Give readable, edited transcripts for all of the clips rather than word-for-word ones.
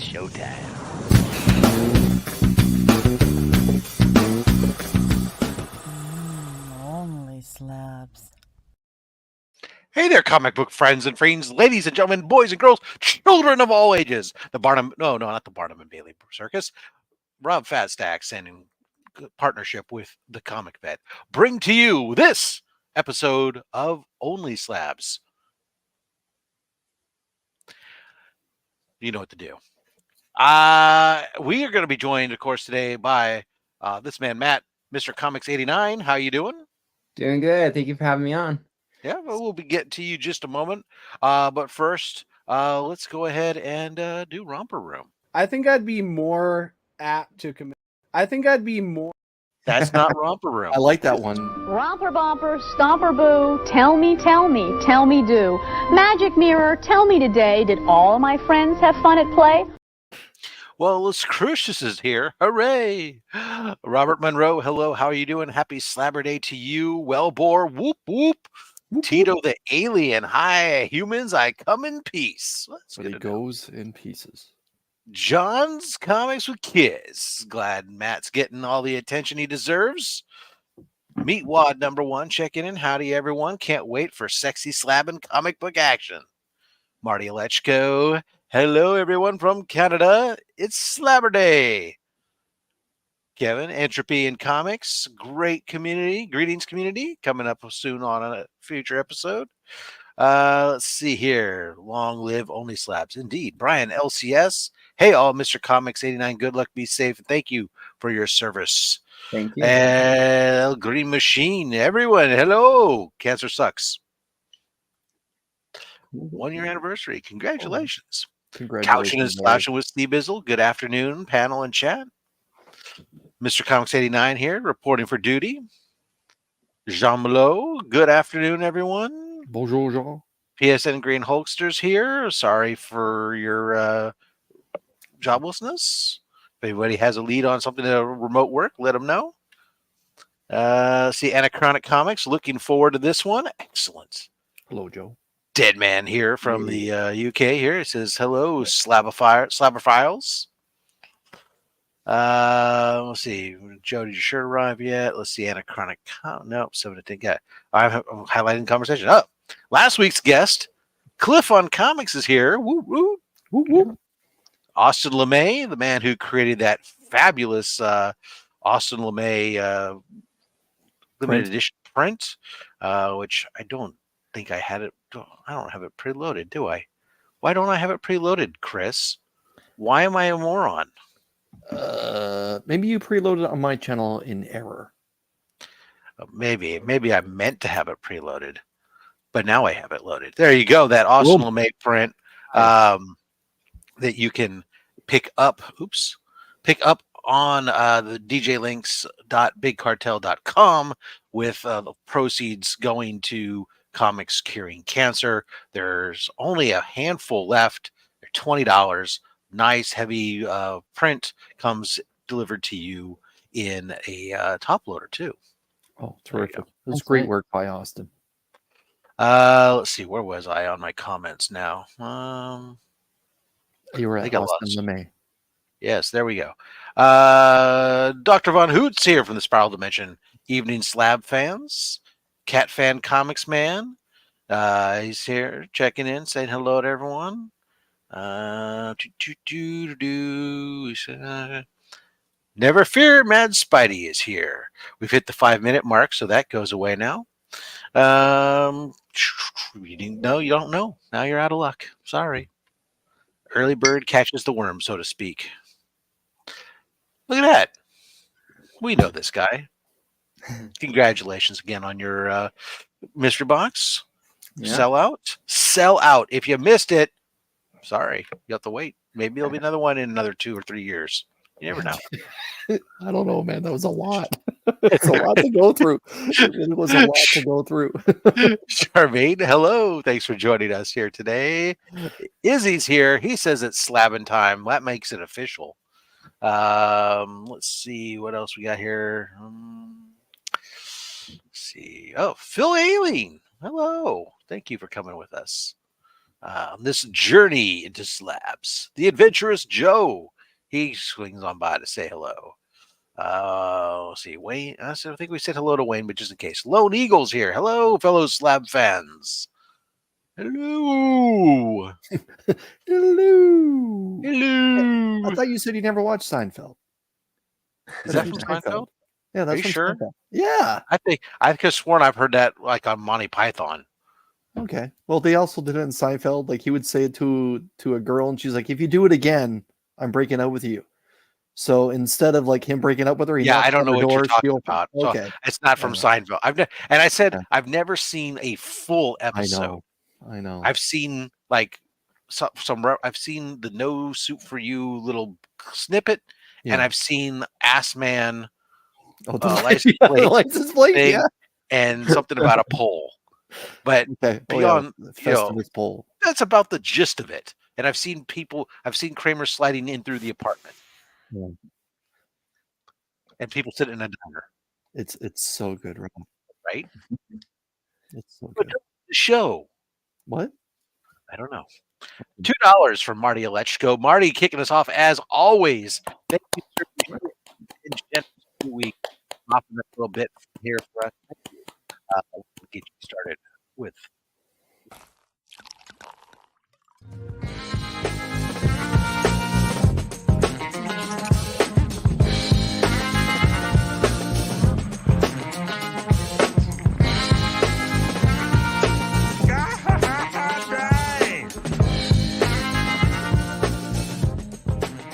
showtime. Only slabs. Hey there, comic book friends and fiends, ladies and gentlemen, boys and girls, children of all ages. Not the Barnum and Bailey Circus. Rob Fatstacks and in partnership with the Comic Vet bring to you this episode of OnlySlabs. You know what to do. We are going to be joined, of course, today by this man, Matt, Mr. Comics 89. How you doing? Doing good. Thank you for having me on. Yeah, well, we'll be getting to you just a moment. But first, let's go ahead and do Romper Room. I think I'd be more apt to commit. That's not Romper Room. I like that one. Romper bumper, stomper boo, tell me do. Magic mirror, tell me today, did all my friends have fun at play? Well, Lucretius is here. Hooray! Robert Monroe, hello. How are you doing? Happy Slabber Day to you. Wellbore, whoop, whoop. Tito the Alien, hi, humans, I come in peace. But he goes in pieces. John's Comics with Kids. Glad Matt's getting all the attention he deserves. Meatwad number 1 checking in. Howdy, everyone. Can't wait for sexy slabbing comic book action. Marty Lechko. Hello, everyone from Canada. It's Slabber Day. Kevin, Entropy in Comics. Great community. Greetings, community. Coming up soon on a future episode. Let's see here. Long live Only Slabs. Indeed. Brian, LCS. Hey, all, Mr. Comics 89. Good luck. Be safe. And thank you for your service. Thank you. And Green Machine. Everyone, hello. Cancer sucks. 1 year anniversary. Congratulations. Couching and Slashing with Steve Bizzle. Good afternoon, panel and chat. Mr. Comics 89 here, reporting for duty. Jean Malo. Good afternoon, everyone. Bonjour, Jean. PSN Green Hulksters here. Sorry for your joblessness. If anybody has a lead on something to remote work, let them know. See, Anachronic Comics. Looking forward to this one. Excellent. Hello, Joe. Dead Man here from the UK here. It says, hello, Slabophiles. Let's see. Joe, did your shirt arrive yet? Let's see. Anachronic. Nope. 7 to 10. Got. I'm highlighting the conversation. Oh, last week's guest, Cliff on Comics, is here. Woo, woo. Woo, woo. Austin LeMay, the man who created that fabulous Austin LeMay limited edition print, which I don't think I had it. I don't have it preloaded, do I? Why don't I have it preloaded, Chris? Why am I a moron? Maybe you preloaded on my channel in error. Maybe I meant to have it preloaded, but now I have it loaded. There you go. That Austin LeMay print that you can pick up. Pick up on the djlinks.bigcartel.com with the proceeds going to Comics Curing Cancer. There's only a handful left. They're $20. Nice heavy print comes delivered to you in a top loader too. Oh, terrific. That's great work by Austin. Let's see, where was I on my comments now? You were at Austin LeMay. Yes, there we go. Dr. Von Hoots here from the Spiral Dimension. Evening Slab fans. Cat Fan Comics Man. He's here checking in, saying hello to everyone. Never fear, Mad Spidey is here. We've hit the 5-minute mark, so that goes away now. You didn't know, you don't know. Now you're out of luck. Sorry. Early bird catches the worm, so to speak. Look at that. We know this guy. Congratulations again on your mystery box. Yeah. Sell out. If you missed it, sorry, you have to wait. Maybe there'll be another one in another 2 or 3 years. You never know. I don't know, man. That was a lot. It's a lot to go through. It was a lot to go through. Charmaine, hello. Thanks for joining us here today. Izzy's here. He says it's slabbing time. That makes it official. Let's see what else we got here. Let's see. Oh, Phil Aileen. Hello. Thank you for coming with us. This journey into slabs. The adventurous Joe. He swings on by to say hello. Let's see, Wayne. I think we said hello to Wayne, but just in case. Lone Eagle's here. Hello, fellow slab fans. Hello. Hello. Hello. I thought you said you never watched Seinfeld. Is that from Seinfeld? Yeah, that's you from sure? Seinfeld. Yeah. I could have sworn I've heard that like on Monty Python. Okay. Well, they also did it in Seinfeld. Like he would say it to a girl, and she's like, "If you do it again, I'm breaking up with you." So instead of like him breaking up with her, he Yeah, knocks I don't on know her what you're door. talking She about. So okay. it's not from Seinfeld. And I said I've never seen a full episode. I know. I've seen like I've seen the No Soup for You little snippet, and I've seen Ass Man license plate license plate, thing, and something about a pole. But beyond, the Festivus pole. That's about the gist of it. And I've seen Kramer sliding in through the apartment. Yeah. And people sitting in a diner. It's so good, right? It's so good. The show. What? I don't know. $2 from Marty Alechko. Marty kicking us off as always. Thank you, sir. Week off a little bit here for us. We'll get you started with.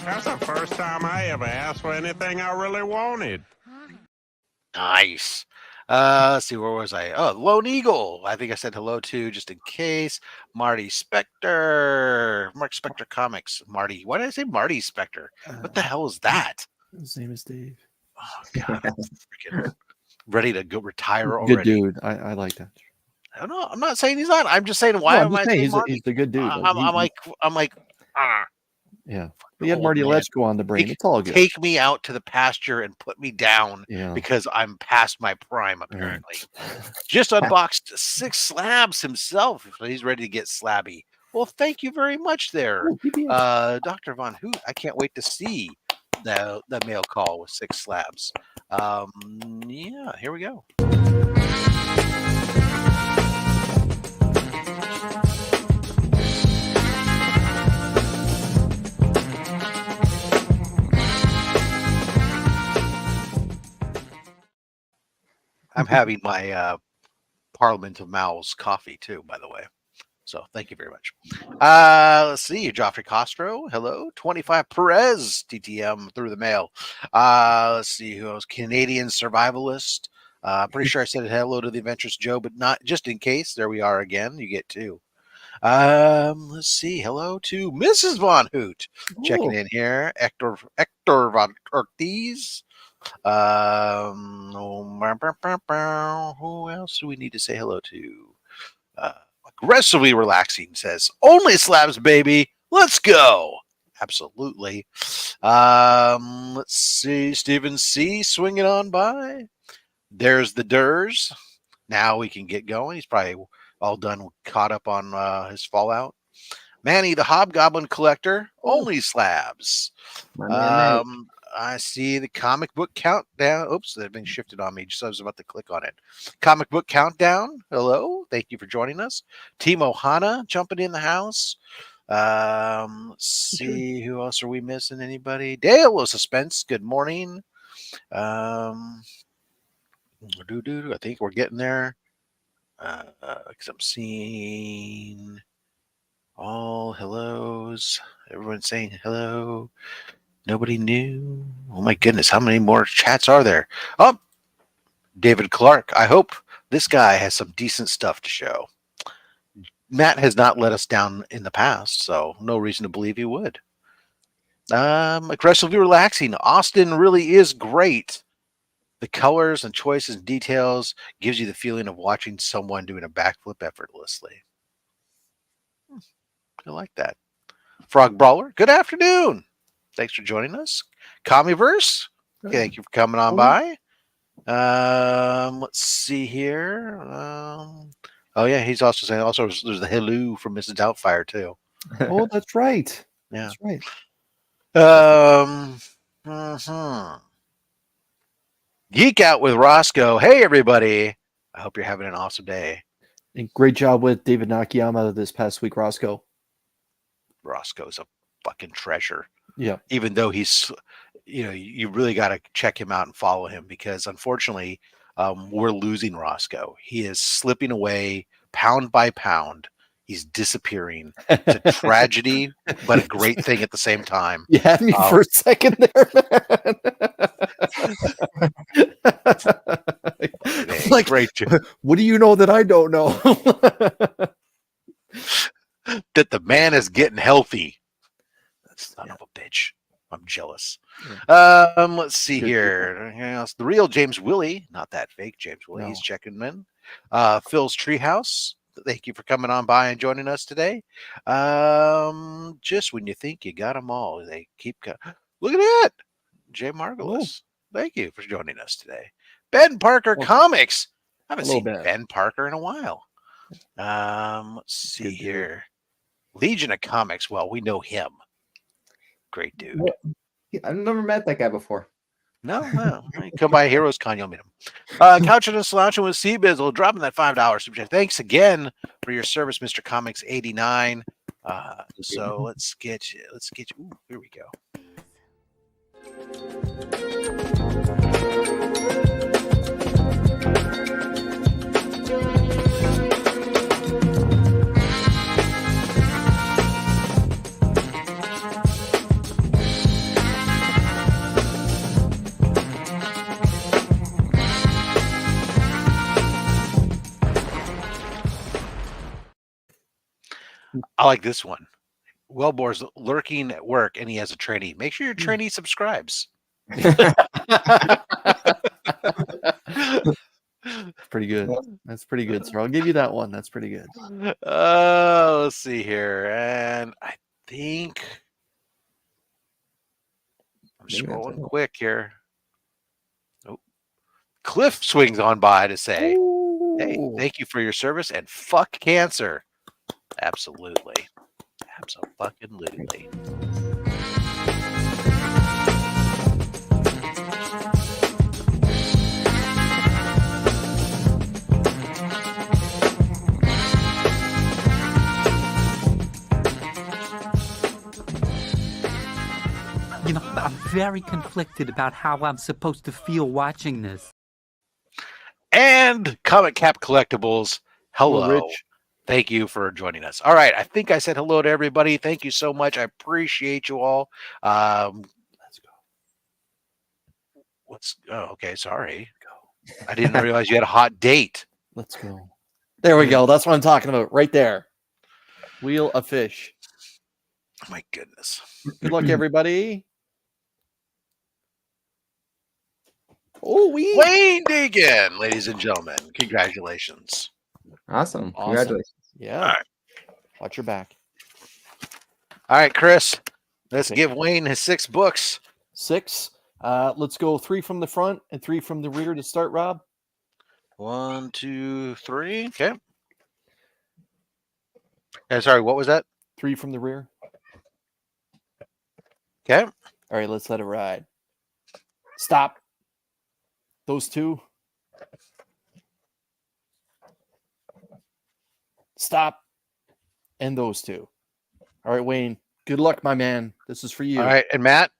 That's the first time I ever asked for anything I really wanted. Nice. Let's see, where was I? Oh, Lone Eagle. I think I said hello to just in case. Marty Spector. Mark Spector Comics. Marty. Why did I say Marty Spector? What the hell is that? His name is Dave. Oh, God. I'm freaking ready to go retire Good already. dude. I like that. I don't know. I'm not saying he's not. I'm just saying, why am I saying Marty? He's the good dude. I'm like, yeah. We had Marty Alechko on the brain. It's all good. Take me out to the pasture and put me down because I'm past my prime, apparently. Just unboxed 6 slabs himself. He's ready to get slabby. Well, thank you very much there, Dr. Von Hoot. I can't wait to see the mail call with 6 slabs. Yeah, here we go. I'm having my Parliament of Mouths coffee too, by the way. So thank you very much. Let's see. Joffrey Castro. Hello. 25 Perez TTM through the mail. Let's see who else. Canadian Survivalist. Pretty sure I said hello to the Adventurous Joe, but not just in case. There we are again. You get 2. Let's see. Hello to Mrs. Von Hoot. Checking in here. Hector Von Ortiz. Who else do we need to say hello to? Aggressively relaxing says OnlySlabs, baby. Let's go. Absolutely. Let's see. Stephen C. swinging on by. There's the Durs. Now we can get going. He's probably all done, caught up on his Fallout. Manny the Hobgoblin Collector. OnlySlabs. I see the comic book countdown. Oops, they've been shifted on me. Just I was about to click on it. Comic book countdown. Hello. Thank you for joining us. Timo Hana jumping in the house. Let's see. Who else are we missing? Anybody? Dale of Suspense. Good morning. I think we're getting there. Because I'm seeing all hellos. Everyone's saying hello. Nobody knew. Oh my goodness, how many more chats are there? Oh, David Clark. I hope this guy has some decent stuff to show. Matt has not let us down in the past, so no reason to believe he would. Aggressively relaxing. Austin really is great. The colors and choices and details gives you the feeling of watching someone doing a backflip effortlessly. I like that. Frog Brawler, good afternoon. Thanks for joining us. Commieverse, thank you for coming on by. Let's see here. Oh yeah, he's also saying there's the hello from Mrs. Doubtfire too. Oh, that's right. Yeah. That's right. Geek out with Roscoe. Hey everybody. I hope you're having an awesome day. And great job with David Nakayama this past week, Roscoe. Roscoe's a fucking treasure. Yeah. Even though he's, you really got to check him out and follow him because unfortunately, we're losing Roscoe. He is slipping away pound by pound. He's disappearing. It's a tragedy, but a great thing at the same time. You had me for a second there, man. Like, great. What do you know that I don't know? That the man is getting healthy. Son of a bitch. I'm jealous. Let's see here. The real James Willie, not that fake James Willie. No. He's checking in. Phil's Treehouse. Thank you for coming on by and joining us today. Just when you think you got them all, they keep coming. Look at that. Jay Margolis. Thank you for joining us today. Ben Parker Comics. I haven't seen Ben Parker in a while. Let's see here. Legion of Comics. Well, we know him. Great dude. I've never met that guy before. No. Come by Heroes Con, you'll meet him. Couching and slouching with Seabizzle, dropping that $5 super chat. Thanks again for your service, Mr. Comics 89. So let's get you. Ooh, here we go. I like this one. Wellbore's lurking at work and he has a trainee. Make sure your trainee subscribes. Pretty good. That's pretty good, sir. I'll give you that one. That's pretty good. Let's see here. And I think I'm scrolling quick here. Oh, Cliff swings on by to say, hey, thank you for your service and fuck cancer. Absolutely. Absolutely. I'm very conflicted about how I'm supposed to feel watching this. And Comic Cap Collectibles. Hello. Rich. Thank you for joining us. All right. I think I said hello to everybody. Thank you so much. I appreciate you all. Let's go. Okay. Sorry. I didn't realize you had a hot date. Let's go. There we go. That's what I'm talking about. Right there. Wheel of Fish. Oh, my goodness. Good luck, everybody. Oh, Wayne Deegan, ladies and gentlemen. Congratulations. Awesome. Congratulations. Yeah. All right. Watch your back. All right, Chris. Let's give Wayne his 6 books. 6. Let's go 3 from the front and 3 from the rear to start, Rob. 1, 2, 3. Okay. Sorry, what was that? 3 from the rear. Okay. All right, let's let it ride. Stop. Those 2. Stop. And those 2. All right, Wayne. Good luck, my man. This is for you. All right, and Matt,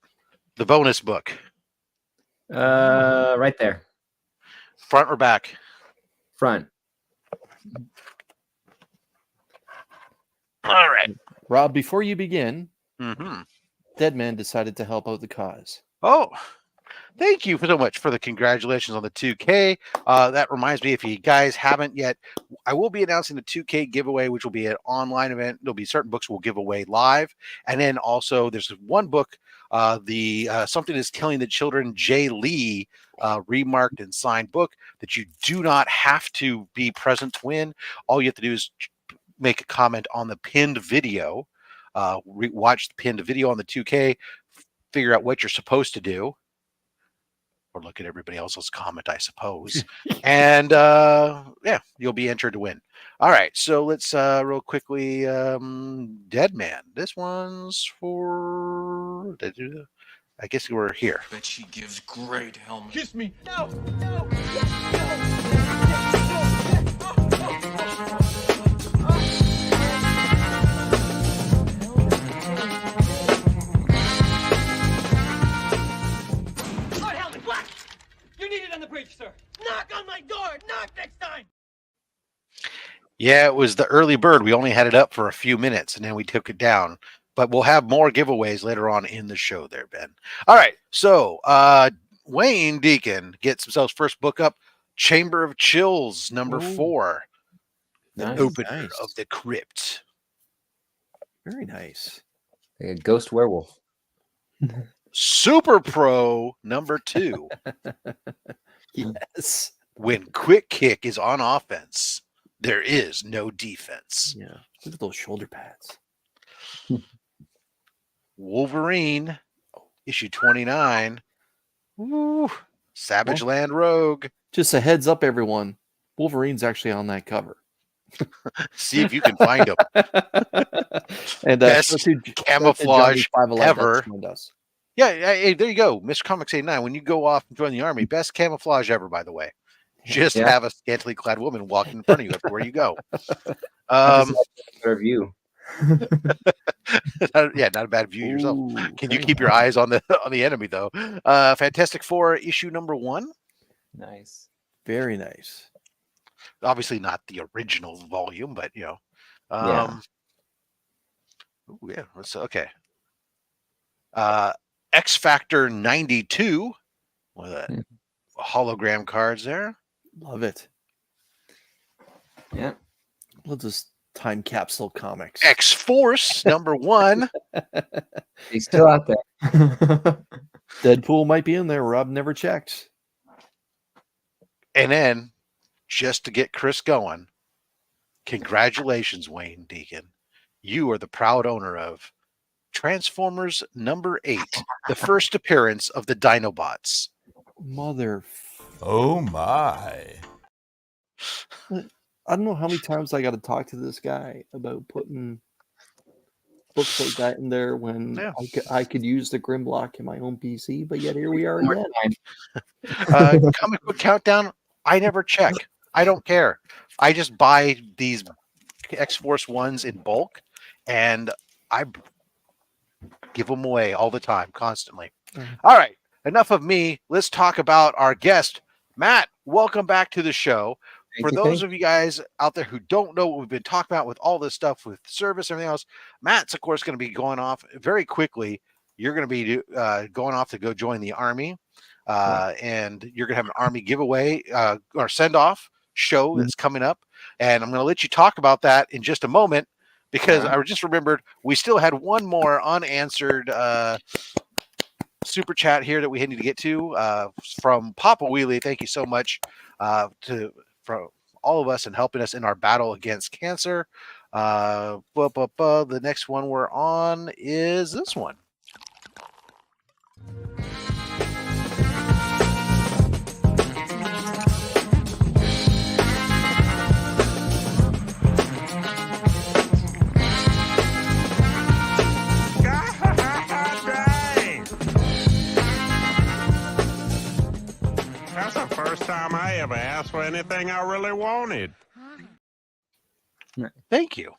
the bonus book. Right there. Front or back? Front. All right. Rob, before you begin, Mm-hmm. Deadman decided to help out the cause. Oh, thank you so much for the congratulations on the 2K. That reminds me, if you guys haven't yet, I will be announcing the 2K giveaway, which will be an online event. There'll be certain books we'll give away live. And then also there's one book, Something is Killing the Children, Jay Lee, remarked and signed book that you do not have to be present to win. All you have to do is make a comment on the pinned video, watch the pinned video on the 2K, figure out what you're supposed to do. or look at everybody else's comment, I suppose. And yeah, you'll be entered to win. All right, so let's real quickly, Dead Man. This one's for, I guess we're here. Bet she gives great helmet. Kiss me. No. Lord helmet, what? You need it on the bridge, sir. Knock on my door. Knock next time. Yeah, it was the early bird. We only had it up for a few minutes and then we took it down. But we'll have more giveaways later on in the show there, Ben. All right. So Wayne Deacon gets himself first book up, Chamber of Chills, number 4. The opener of the crypt. Very nice. Like a ghost werewolf. Super Pro, number 2. Yes. When Quick Kick is on offense, there is no defense. Yeah. Look at those shoulder pads. Wolverine, issue 29. Woo. Savage Land Rogue. Just a heads up, everyone. Wolverine's actually on that cover. See if you can find him. And best camouflage ever. Yeah, hey, there you go. Mr. Comics 89. When you go off and join the army, best camouflage ever, by the way. Just have a scantily clad woman walking in front of you everywhere you go. Better view. Yeah, not a bad view yourself. Can you keep your eyes on the enemy though? Fantastic Four issue number 1. Nice. Very nice. Obviously not the original volume, but you know. Ooh, yeah, let's okay. X Factor 92 with hologram cards there. Love it. Yeah. We'll just time capsule comics. X Force number 1. He's still out there. Deadpool might be in there. Rob never checked. And then, just to get Chris going, congratulations, Wayne Deacon. You are the proud owner of Transformers number 8, the first appearance of the Dinobots. Mother. Oh my. I don't know how many times I got to talk to this guy about putting books like that in there when I could use the Grimlock in my own PC, but yet here we are again. Comic Book Countdown, I never check. I don't care. I just buy these X-Force ones in bulk, and I give them away all the time, constantly. All right, enough of me. Let's talk about our guest. Matt, welcome back to the show. For those of you guys out there who don't know what we've been talking about with all this stuff with service and everything else, Matt's, of course, going to be going off very quickly. You're going to be going off to go join the Army, and you're going to have an Army giveaway or send-off show that's coming up. And I'm going to let you talk about that in just a moment because I just remembered we still had one more unanswered super chat here that we need to get to from Papa Wheelie. Thank you so much for all of us and helping us in our battle against cancer. The next one we're on is this one. That's the first time I ever asked for anything I really wanted. Thank you.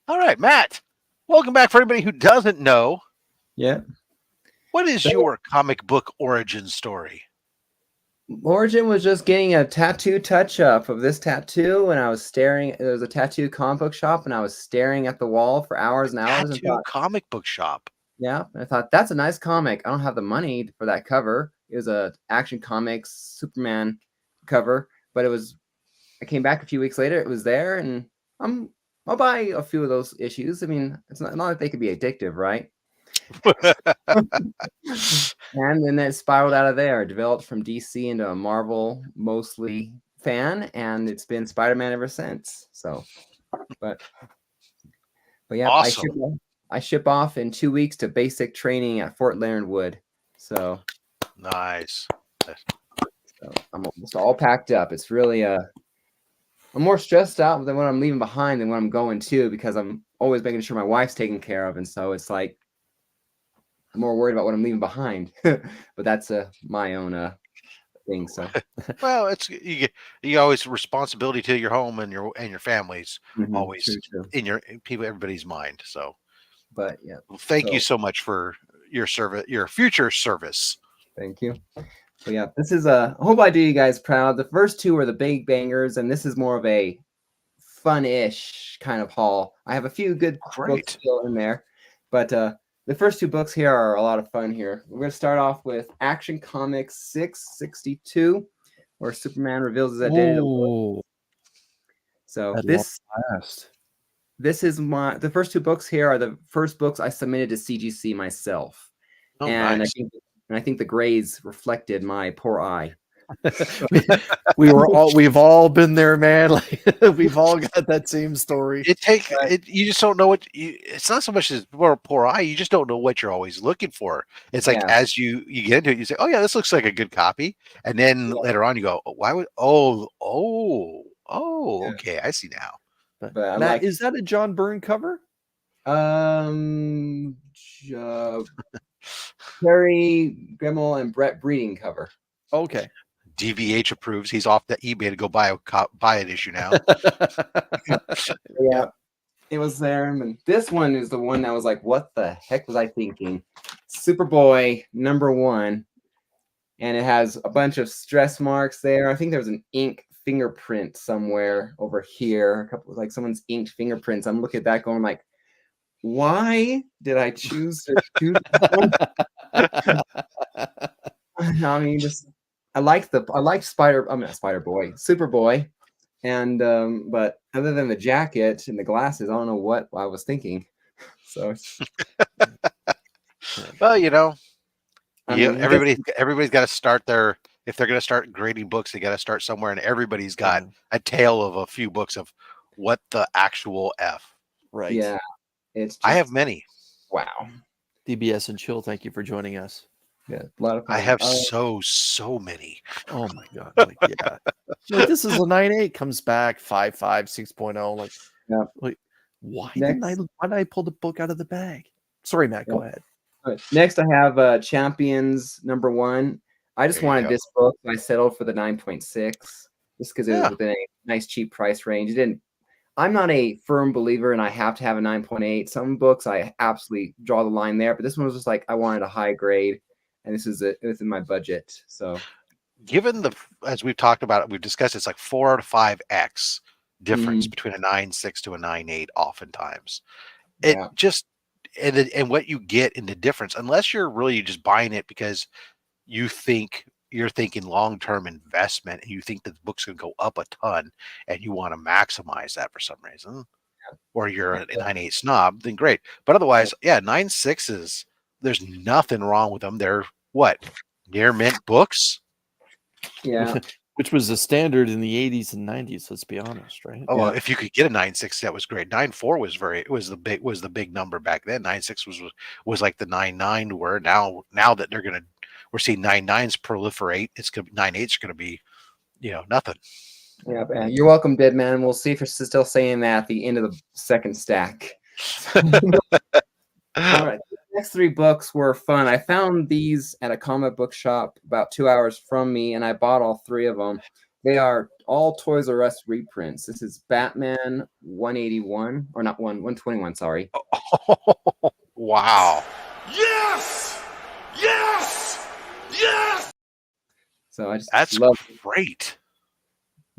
All right, Matt. Welcome back. For anybody who doesn't know, what is your comic book origin story? Origin was just getting a tattoo touch-up of this tattoo, and I was staring. There was a tattoo comic book shop, and I was staring at the wall for hours and hours. Tattoo comic book shop. Yeah, and I thought that's a nice comic. I don't have the money for that cover. It was a Action Comics Superman cover, but it was. I came back a few weeks later. It was there, and I'll buy a few of those issues. I mean, it's not like they could be addictive, right? And then it spiraled out of there. Developed from DC into a Marvel mostly fan, and it's been Spider-Man ever since. So, but yeah, awesome. I ship off in 2 weeks to basic training at Fort Leonard Wood. So nice. So I'm almost all packed up. It's really I'm more stressed out than what I'm leaving behind than what I'm going to, because I'm always making sure my wife's taken care of, and so it's like I'm more worried about what I'm leaving behind. But that's my own thing. So Well, it's you always responsibility to your home and your families always true. in your people everybody's mind. So, But yeah, well, thank you so much for your service, your future service. Thank you. So yeah, this is I hope I do you guys proud. The first two are the big bangers, and this is more of a fun-ish kind of haul. I have a few good books still in there, but the first two books here are a lot of fun here. We're going to start off with Action Comics 662, where Superman reveals his identity. So this is the first two books here are the first books I submitted to CGC myself. Oh, and nice. I think the grades reflected my poor eye. We've all been there, man. Like we've all got that same story. You just don't know it's not so much as more poor eye, you just don't know what you're always looking for. It's like as you get into it, you say, oh yeah, this looks like a good copy, and then later on you go, why would okay, I see now. But Matt, is that a John Byrne cover? Terry Grimmel and Brett Breeding cover. Okay. DVH approves. He's off the eBay to go buy an issue now. Yeah, it was there. And this one is the one that was like, what the heck was I thinking? Superboy #1. And it has a bunch of stress marks there. I think there was an ink fingerprint somewhere over here. A couple, like someone's inked fingerprints. I'm looking at that going like, why did I choose to choose one? I mean, I like Superboy, and but other than the jacket and the glasses, I don't know what I was thinking. So, well, everybody's got to start if they're going to start grading books, they got to start somewhere, and everybody's got a tale of a few books of what the actual F. Right. Yeah. I have many. Wow. DBS and Chill, thank you for joining us. Yeah, a lot of fun. I have so many. Oh my god! Like, yeah, like this is a 9.8 comes back 5.5 6.0. Like, yeah. Like, why did I pull the book out of the bag? Sorry, Matt. Go ahead. Next, I have Champions #1. I just wanted this book. So I settled for the 9.6 just because it was within a nice cheap price range. I'm not a firm believer and I have to have a 9.8. Some books I absolutely draw the line there, but this one was just like I wanted a high grade, and this is within my budget. So, given as we've talked about it, we've discussed it's like 4 to 5x difference between a 9.6 to a 9.8. Oftentimes, it just and what you get in the difference, unless you're really just buying it because you're thinking long-term investment and you think that the book's going to go up a ton and you want to maximize that for some reason, or you're a 9.8 snob, then great. But otherwise, 9.6s, there's nothing wrong with them. They're near mint books. Yeah. Which was the standard in the 80s and 90s, let's be honest, right? Oh, well, if you could get a 9.6, that was great. 9.4 was the big number back then. 9.6 was like the 9.9 were. Now that we're seeing 9.9s proliferate, it's gonna be 9.8s are gonna be, nothing. Yeah, man. You're welcome, Dead Man. We'll see if you're still saying that at the end of the second stack. All right. The next three books were fun. I found these at a comic book shop about 2 hours from me, and I bought all three of them. They are all Toys R Us reprints. This is Batman 181, or not 121, sorry. Wow. Yes! Yes! Yes! So that's great.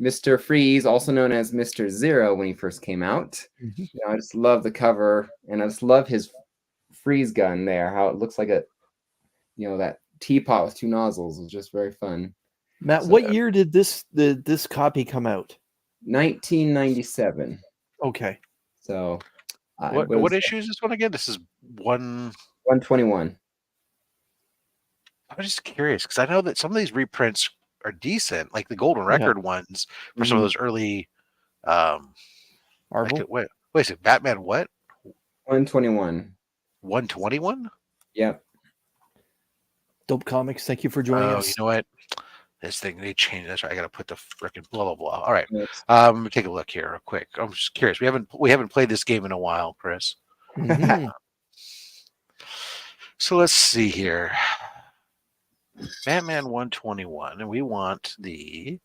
Mr. Freeze, also known as Mr. Zero when he first came out. I just love the cover, and I just love his freeze gun there, how it looks like that teapot with two nozzles. Is just very fun. Matt, what year did this copy come out? 1997. Okay. So what issue is this one again? This is 121. I was just curious because I know that some of these reprints are decent, like the Golden Record ones for some of those early Marvel. wait a second, Batman what? 121. 121? Yep. Dope Comics, thank you for joining Oh, us. you know what? This thing they changed. That's right. I got to put the frickin' blah blah blah. All right. Yes. Let me take a look here real quick. I'm just curious. We haven't played this game in a while, Chris. Mhm. So let's see here. Batman 121, and we want the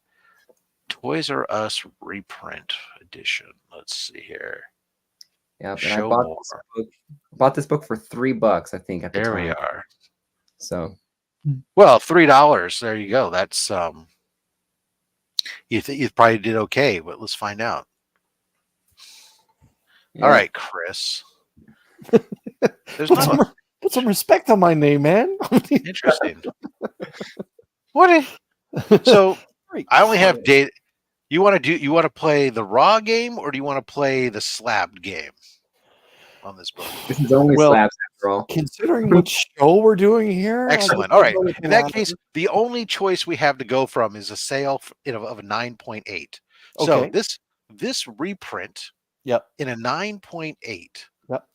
Toys R Us reprint edition. Let's see here. Yep, and Show I more. bought this book for $3, I think, at the There time. we are. So Well, $3. There you go. That's you probably did okay, but let's find out. yeah. All right, Chris. There's Put not some respect on my name, man. interesting. What? So I only have data. You want to play the raw game, or do you want to play the slabbed game on this book? This is only Well, slabs after all. Considering what show we're doing here, I Excellent. guess All right. we'll go with In that Slabs. case, the only choice we have to go from is a sale of a 9.8. So Okay. this reprint Yep. in a 9.8. Yep.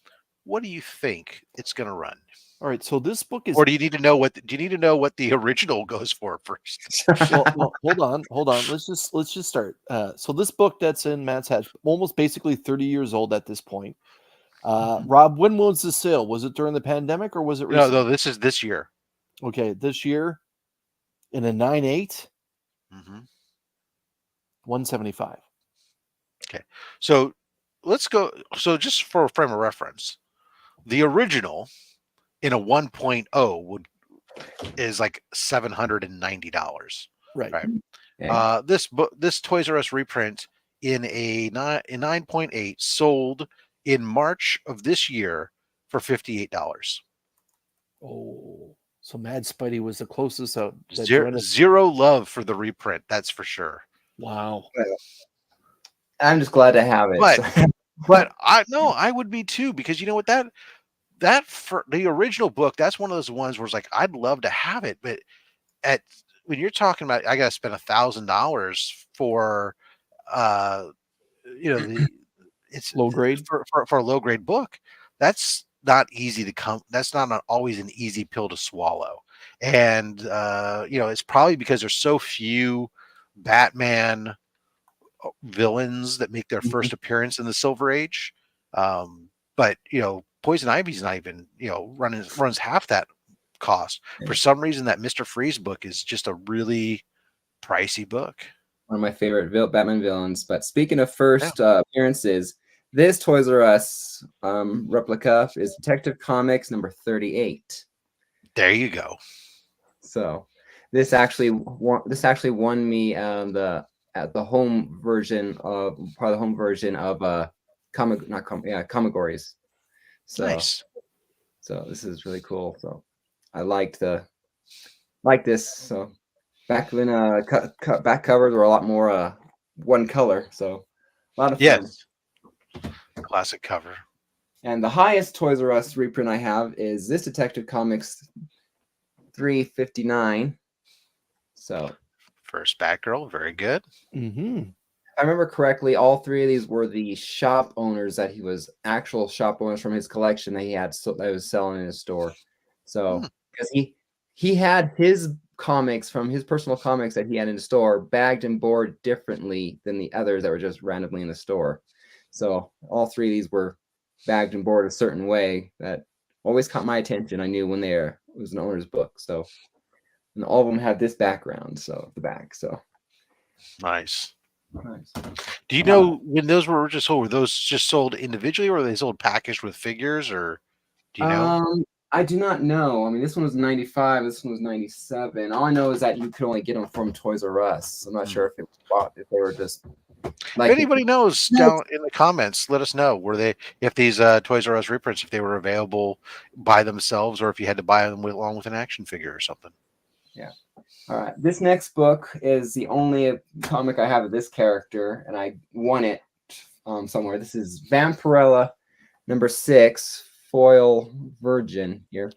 What do you think it's going to run? All right. So this book is. Or do you need to know what the original goes for first? well, hold on. Let's just start. So this book that's in Matt's hatch, almost basically 30 years old at this point. Rob, when was the sale? Was it during the pandemic or was it recent? No, this is this year. Okay, this year in a 9.8, Mm-hmm. 175. Okay, so let's go. So just for a frame of reference, the original in a 1.0 is like $790. Right. Okay. This Toys R Us reprint in a 9.8 sold in March of this year for $58. Oh, so Mad Spidey was the closest out. Zero love for the reprint, that's for sure. Wow. I'm just glad to have it. But I would be too, because you know what, that for the original book, that's one of those ones where it's like I'd love to have it, but when you're talking about I gotta spend $1,000 for it's low grade for a low grade book, that's not easy to come. That's not always an easy pill to swallow, and it's probably because there's so few Batman villains that make their first appearance in the Silver Age. But Poison Ivy's not even runs half that cost. For some reason, that Mr. Freeze book is just a really pricey book. One of my favorite Batman villains. But speaking of first appearances, this Toys R Us replica is Detective Comics number 38. There you go. So this actually won me the home version of Comigories. So nice. So this is really cool. So I like this. So back when back covers were a lot more one color. So a lot of fun. Yes. Classic cover. And the highest Toys R Us reprint I have is this Detective Comics 359. So first Batgirl, very good. Mm-hmm. If I remember correctly, all three of these were the shop owners that he was actual shop owners from his collection that he had that he was selling in his store. So because he had his comics from his personal comics that he had in the store bagged and board differently than the others that were just randomly in the store. So all three of these were bagged and board a certain way that always caught my attention. I knew when it was an owner's book. So, and all of them had this background. So the back. So nice. Nice. Do you know when those were just sold? Were those just sold individually, or were they sold packaged with figures, or do you know? I do not know. I mean, this one was 95. This one was 97. All I know is that you could only get them from Toys R Us. I'm not sure if it was bought, if they were just. Like, if anybody knows, down in the comments, let us know. If these Toys R Us reprints, if they were available by themselves, or if you had to buy them along with an action figure or something. Yeah. All right. This next book is the only comic I have of this character, and I won it somewhere. This is Vampirella number 6, Foil Virgin here.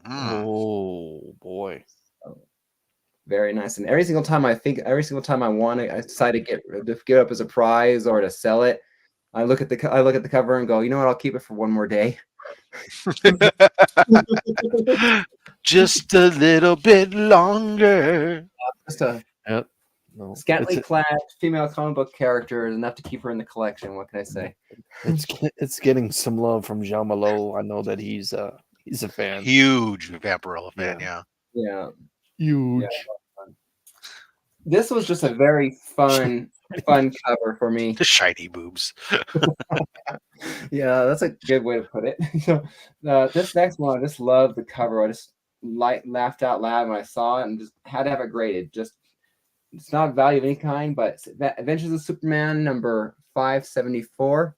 Oh boy. Very nice. And every single time I want it, I decide to get it up as a prize or to sell it. I look at the cover and go, you know what? I'll keep it for one more day. Just a little bit longer. Just a Yep. No, scantily clad female comic book character is enough to keep her in the collection. What can I say? it's getting some love from Jean Malot. I know that he's a fan. Huge Vampirella fan, yeah. Yeah. Huge. Yeah. This was just a very fun cover for me. The shiny boobs. Yeah, that's a good way to put it. So, this next one, I just love the cover. I just laughed out loud when I saw it and just had to have it graded. Just it's not a value of any kind, but it's Adventures of Superman number 574.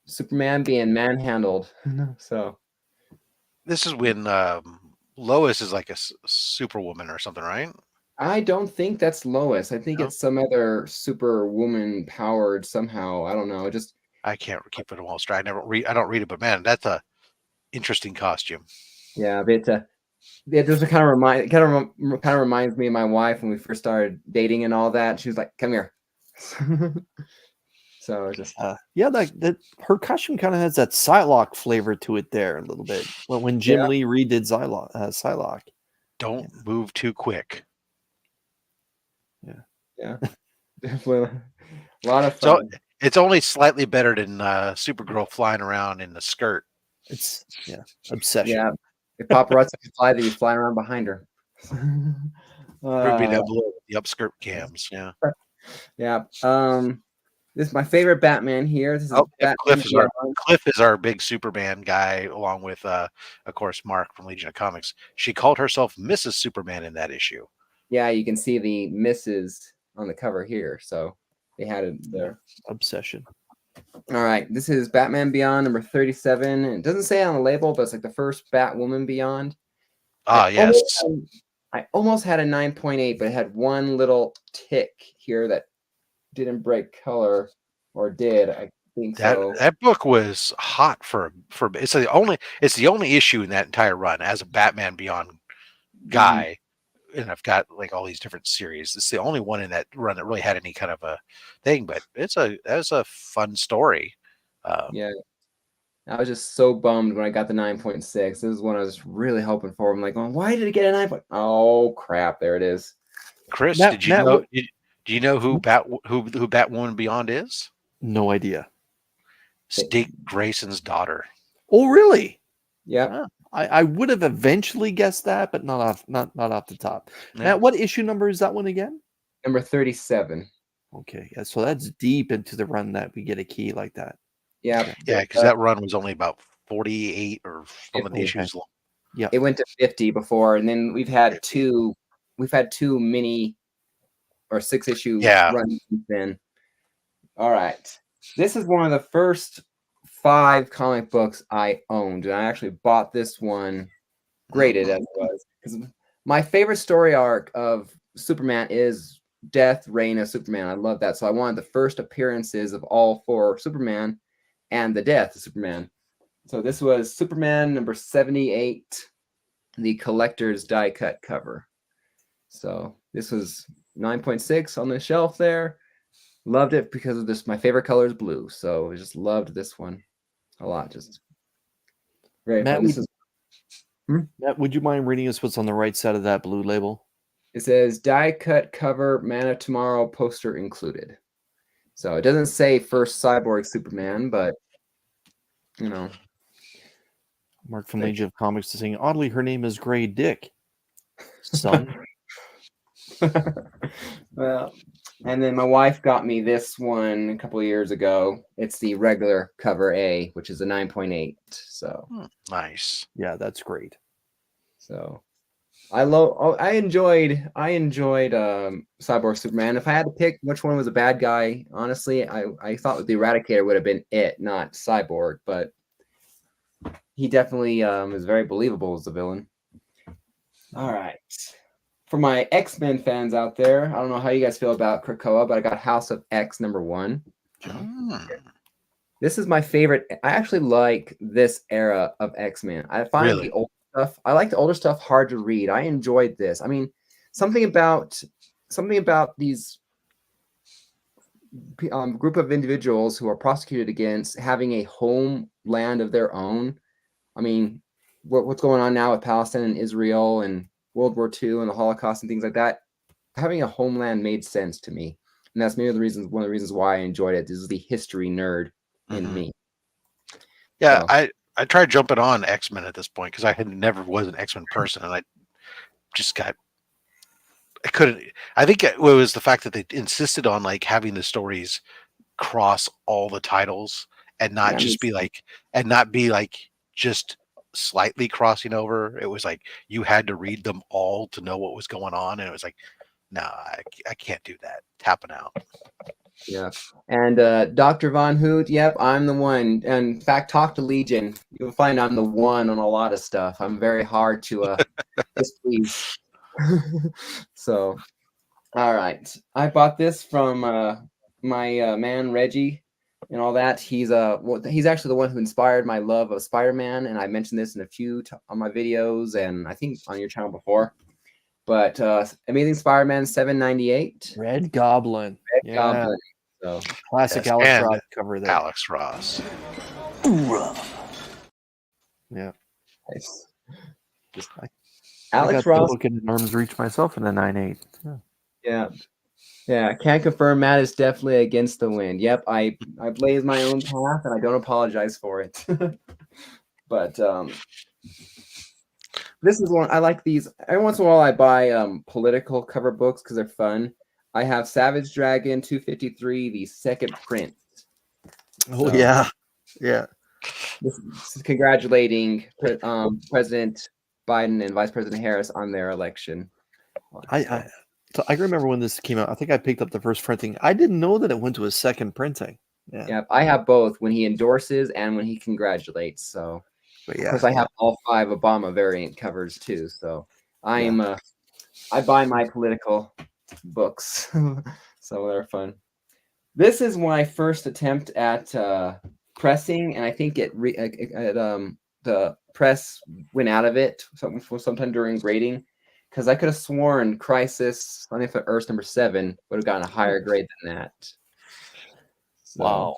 Superman being manhandled. So this is when Lois is like a superwoman or something, right? I don't think that's Lois. I think it's some other superwoman powered somehow. I don't know. I can't keep it all straight. I don't read it, but man, that's a interesting costume. Yeah, but it just kind of reminds me of my wife when we first started dating and all that. She was like, "Come here." So just yeah, that her costume kind of has that Psylocke flavor to it there a little bit. When Jim Lee redid Psylocke. Don't move too quick. Yeah, definitely a lot of fun. So it's only slightly better than Supergirl flying around in the skirt. It's obsession. Yeah, if paparazzi could fly, they'd be flying around behind her. Would be down below the upskirt cams. Yeah. Yeah. This is my favorite Batman here. This is Cliff is our big Superman guy, along with of course Mark from Legion of Comics. She called herself Mrs. Superman in that issue. Yeah, you can see the Mrs. on the cover here. So they had it there. Obsession. All right. This is Batman Beyond number 37. It doesn't say it on the label, but it's like the first Batwoman Beyond. Yes. I almost had a 9.8, but it had one little tick here that didn't break color, or did. I think so. That book was hot for it's the only issue in that entire run as a Batman Beyond guy. And I've got like all these different series. It's the only one in that run that really had any kind of a thing, but that's a fun story. Yeah, I was just so bummed when I got the 9.6. This is one I was really hoping for. I'm like, well, why did it get a 9? Oh crap! There it is. Chris, did you know? Do you know who Batwoman Beyond is? No idea. Dick Grayson's daughter. Oh, really? Yeah. I would have eventually guessed that, but not off the top. Yeah. Matt, what issue number is that one again? Number 37. Okay, yeah, so that's deep into the run that we get a key like that. Yeah, because that run was only about 48 or some of the issues long. Yeah, it went to 50 before, and then we've had two mini or 6-issue runs since then. All right, this is one of the first 5 comic books I owned, and I actually bought this one graded as it was, because my favorite story arc of Superman is Death, Reign of Superman. I love that, so I wanted the first appearances of all 4 Superman and the death of Superman. So this was Superman number 78, the collector's die cut cover. So this was 9.6 on the shelf there. Loved it because of this. My favorite color is blue, so I just loved this one a lot. Just very Matt, fun. Matt, would you mind reading us what's on the right side of that blue label? It says die cut cover, Man of Tomorrow poster included. So it doesn't say first Cyborg Superman, but you know. Mark from Legion of Comics is saying, oddly, her name is Gray Dick. Son. Well, and then my wife got me this one a couple of years ago. It's the regular cover A, which is a 9.8. So nice. Yeah, that's great. So I enjoyed Cyborg Superman. If I had to pick which one was a bad guy, honestly, I thought the Eradicator would have been it, not Cyborg, but he definitely is very believable as the villain. All right. For my X-Men fans out there, I don't know how you guys feel about Krakoa, but I got House of X number 1. This is my favorite. I actually like this era of X-Men. I find the old stuff. I like the older stuff hard to read. I enjoyed this. I mean, something about these group of individuals who are prosecuted against having a homeland of their own. I mean, what's going on now with Palestine and Israel and World War II and the Holocaust and things like that, having a homeland made sense to me. And that's maybe one of the reasons why I enjoyed it. This is the history nerd in me. Yeah, So. I tried jumping on X-Men at this point because I had never was an X-Men person, and I just got I couldn't. I think it was the fact that they insisted on like having the stories cross all the titles and not just be like just slightly crossing over. It was like you had to read them all to know what was going on, and it was like, nah, I can't do that. Tapping out. Yeah. And Dr. Von Hoot, yep, I'm the one. And in fact, talk to Legion. You'll find I'm the one on a lot of stuff. I'm very hard to displease. So, all right. I bought this from my man Reggie and all that. He's actually the one who inspired my love of Spider-Man, and I mentioned this in a few on my videos and I think on your channel before. But Amazing Spider-Man 798. Red Goblin. Red Goblin. So classic Alex Ross cover there. Alex Ross. Yeah. Nice. Alex Alex Ross. Ross. Looking at arms reach myself in a 9.8. Yeah. Yeah. Can't confirm Matt is definitely against the wind. Yep. I blazed my own path and I don't apologize for it. But this is one I like these. Every once in a while I buy political cover books because they're fun. I have Savage Dragon 253, the second print. Oh, so, yeah. This is congratulating President Biden and Vice President Harris on their election. So I remember when this came out. I think I picked up the first printing. I didn't know that it went to a second printing. Yeah, I have both when he endorses and when he congratulates. So, of course, I have all 5 Obama variant covers too. So I buy my political books, so they're fun. This is my first attempt at pressing, and I think the press went out of it sometime during grading because I could have sworn Crisis on Infinite Earth number 7 would have gotten a higher grade than that. So, wow.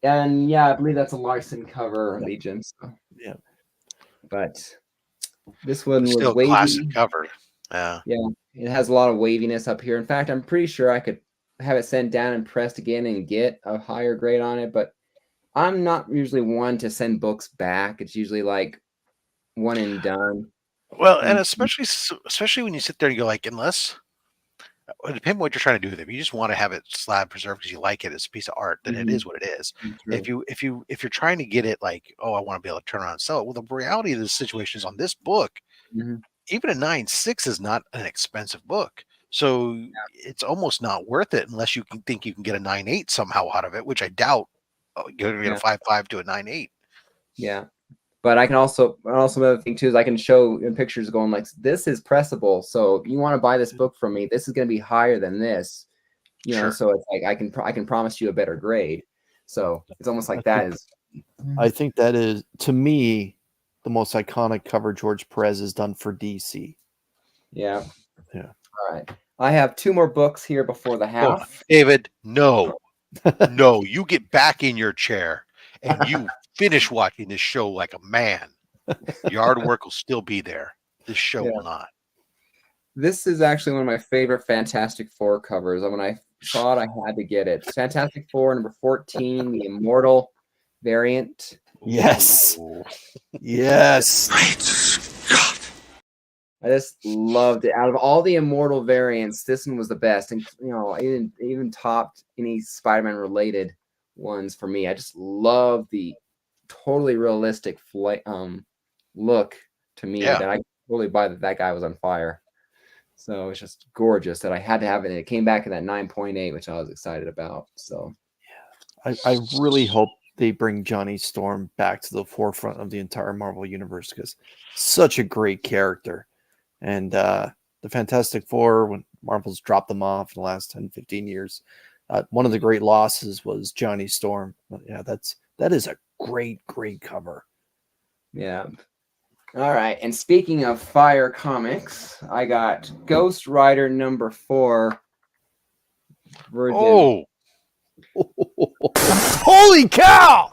And yeah, I believe that's a Larson cover, Legion. So. Yeah, but this one was still wavy. Classic cover. Yeah. It has a lot of waviness up here. In fact, I'm pretty sure I could have it sent down and pressed again and get a higher grade on it, but I'm not usually one to send books back. It's usually like one and done. Well, and especially when you sit there and go like, unless it depends on what you're trying to do with it. If you just want to have it slab preserved because you like it as a piece of art, then it is what it is. If you're trying to get it like, oh, I want to be able to turn around and sell it. Well, the reality of the situation is on this book, even a 9.6 is not an expensive book. So it's almost not worth it unless you can think you can get a 9.8 somehow out of it, which I doubt. You're going to get a 5.5 to a 9.8. Yeah. But I can also another thing too is I can show in pictures going like, this is pressable. So if you want to buy this book from me, this is going to be higher than this, you know. So it's like I can promise you a better grade. So it's almost like I think that is, to me, the most iconic cover George Perez has done for DC. Yeah. All right. I have 2 more books here before the half. David, no, no, you get back in your chair and you finish watching this show like a man. Yard work will still be there. This show will not. This is actually one of my favorite Fantastic Four covers. When I saw it, I had to get it. Fantastic Four number 14, the Immortal variant. Yes. Yes. I just loved it. Out of all the Immortal variants, this one was the best, and you know, even topped any Spider-Man related ones for me. I just love the totally realistic look to me that I totally buy that guy was on fire. So it's just gorgeous that I had to have it. And it came back in that 9.8, which I was excited about. So I really hope they bring Johnny Storm back to the forefront of the entire Marvel universe because such a great character. And the Fantastic Four, when Marvel's dropped them off in the last 10, 15 years, one of the great losses was Johnny Storm. But yeah, that is a great cover. Yeah. All right. And speaking of fire comics, I got Ghost Rider number 4. Virgin. Oh. Holy cow!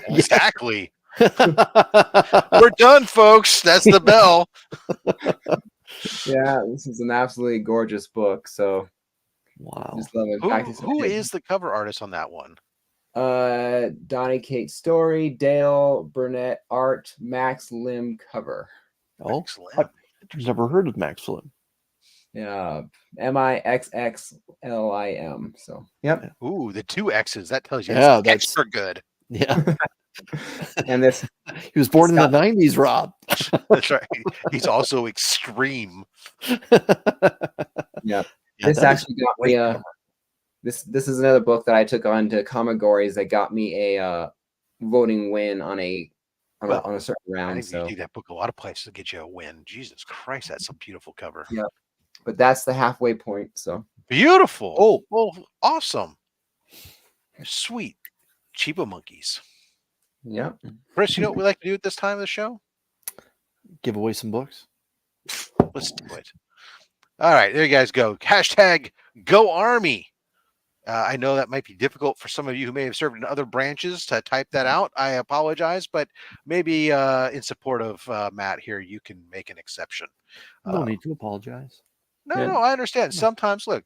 Exactly. We're done, folks. That's the bell. Yeah, this is an absolutely gorgeous book. So Wow. just love it. Who is the cover artist on that one? Donnie Kate Story, Dale Burnett art, Max Lim cover. Oh, Excellent. I've never heard of Max Flynn. Yeah, Mixxlim. So yep. Ooh, the 2 X's. That tells you Yeah, it's that's- extra good. Yeah. And this He was born in the 90s, Rob. That's right. He's also extreme. yeah. Yeah, This that is actually got me great cover. this is another book that I took on to Comigories that got me a voting win on a certain I round. think you So need that book a lot of places to get you a win. Jesus Christ, that's a beautiful cover. yeah, but that's the halfway point. So Beautiful. Oh. Well, awesome. Sweet. Cheapo monkeys. yeah. Chris, you know what we like to do at this time of the show? Give away some books. Let's do it. All right, there you guys go. Hashtag Go Army. I know that might be difficult for some of you who may have served in other branches to type that out. I apologize, but maybe in support of Matt here, you can make an exception. No need to apologize. No, I understand. Sometimes, look,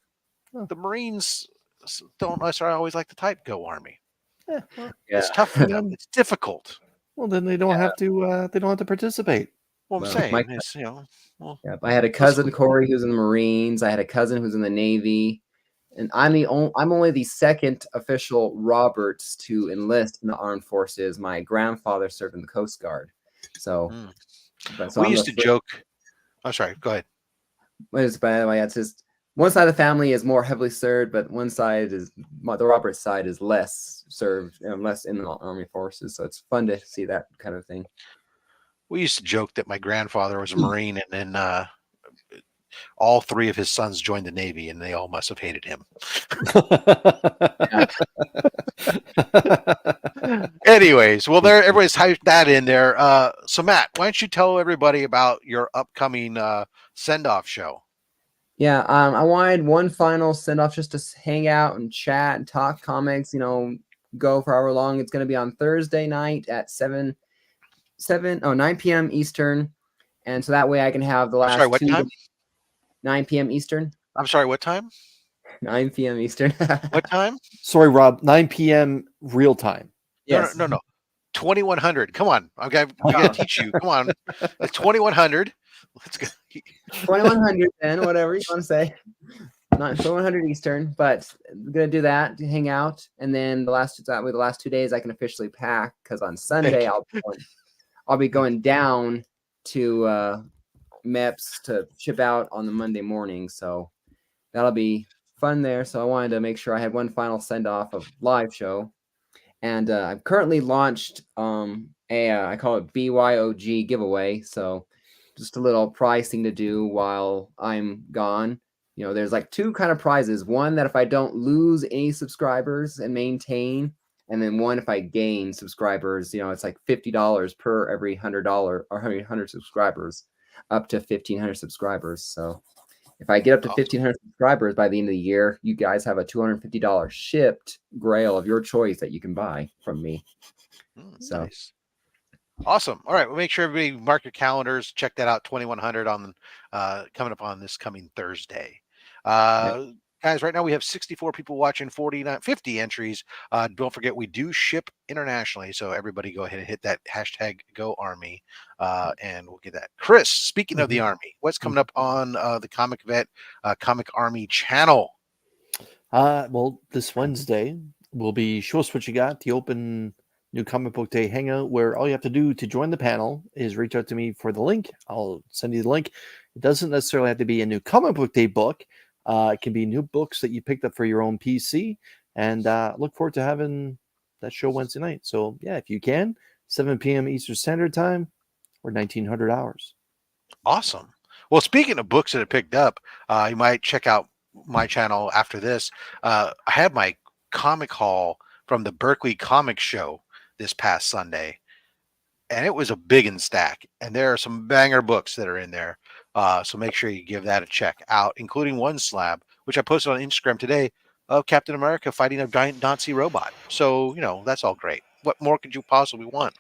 the Marines don't necessarily always like to type "Go Army." It's tough for them. It's difficult. Well, then they don't have to. They don't have to participate. What I'm Well, saying my- is, well, Yep. I had a cousin Corey who's in the Marines. I had a cousin who's in the Navy, and I'm only the second official Roberts to enlist in the armed forces. My grandfather served in the Coast Guard, so. But, so we I'm used the to joke. I'm sorry. Go ahead. It's just one side of the family is more heavily served, but one side is the Roberts side is less served, less in the army forces. So it's fun to see that kind of thing. We used to joke that my grandfather was a Marine, and then all 3 of his sons joined the Navy, and they all must have hated him. Anyways, well, there everybody's typed that in there. So Matt, why don't you tell everybody about your upcoming send-off show? Yeah, I wanted one final send off just to hang out and chat and talk comics. Go for however long. It's going to be on Thursday night at 9 p.m. Eastern, and so that way I can have the last. Sorry, what time? 9 p.m. Eastern. I'm sorry, what time? 9 p.m. Eastern. What time? Sorry, Rob. 9 p.m. real time. Yes. No. 2100. Come on, I gotta teach you. Come on, 2100. Let's go. 2100 then, whatever you want to say. Not 2100 Eastern, but I'm gonna do that to hang out, and then the last 2 days I can officially pack because on Sunday I'll be going down to MEPS to ship out on the Monday morning, so that'll be fun there. So I wanted to make sure I had one final send off of live show, and I've currently launched I call it BYOG giveaway. So just a little prize thing to do while I'm gone. There's like 2 kind of prizes. One that if I don't lose any subscribers and maintain, and then one if I gain subscribers. It's like $50 per every $100 or 100 subscribers, up to 1,500 subscribers. So if I get up to 1,500 subscribers by the end of the year, you guys have a $250 shipped grail of your choice that you can buy from me. So. Nice. Awesome. All right, we'll make sure everybody mark your calendars. Check that out. 2100 on coming up on this coming Thursday. Guys, right now we have 64 people watching, 50 entries. Don't forget, we do ship internationally, so everybody go ahead and hit that hashtag Go Army, and we'll get that. Chris, speaking of the Army, what's coming up on the Comic Vet Comic Army channel? Well, this Wednesday will be Show Us What You Got, the open new comic book day hangout, where all you have to do to join the panel is reach out to me for the link. I'll send you the link. It doesn't necessarily have to be a new comic book day book. It can be new books that you picked up for your own PC, and look forward to having that show Wednesday night. So yeah, if you can, 7 p.m. Eastern Standard Time or 1900 hours. Awesome. Well, speaking of books that are picked up, you might check out my channel after this. I had my comic haul from the Berkeley Comic Show this past Sunday, and it was a big and stack, and there are some banger books that are in there. So make sure you give that a check out, including one slab, which I posted on Instagram today, of Captain America fighting a giant Nazi robot. So, that's all great. what more could you possibly want?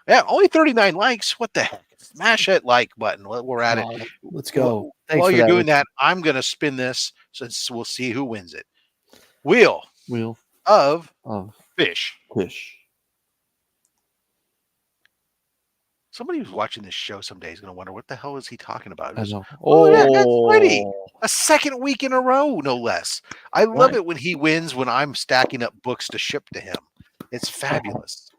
Yeah, only 39 likes. What the heck? Smash that like button. We're at it. Let's go. Thanks While for you're that, doing Richard. that, I'm going to spin this since we'll see who wins it. Wheel Wheel of of Fish. fish. Somebody who's watching this show someday is going to wonder what the hell is he talking about. I know. Oh, look at that. That's Spidey. Oh, A second week in a row, no less. I love it when he wins when I'm stacking up books to ship to him. It's fabulous.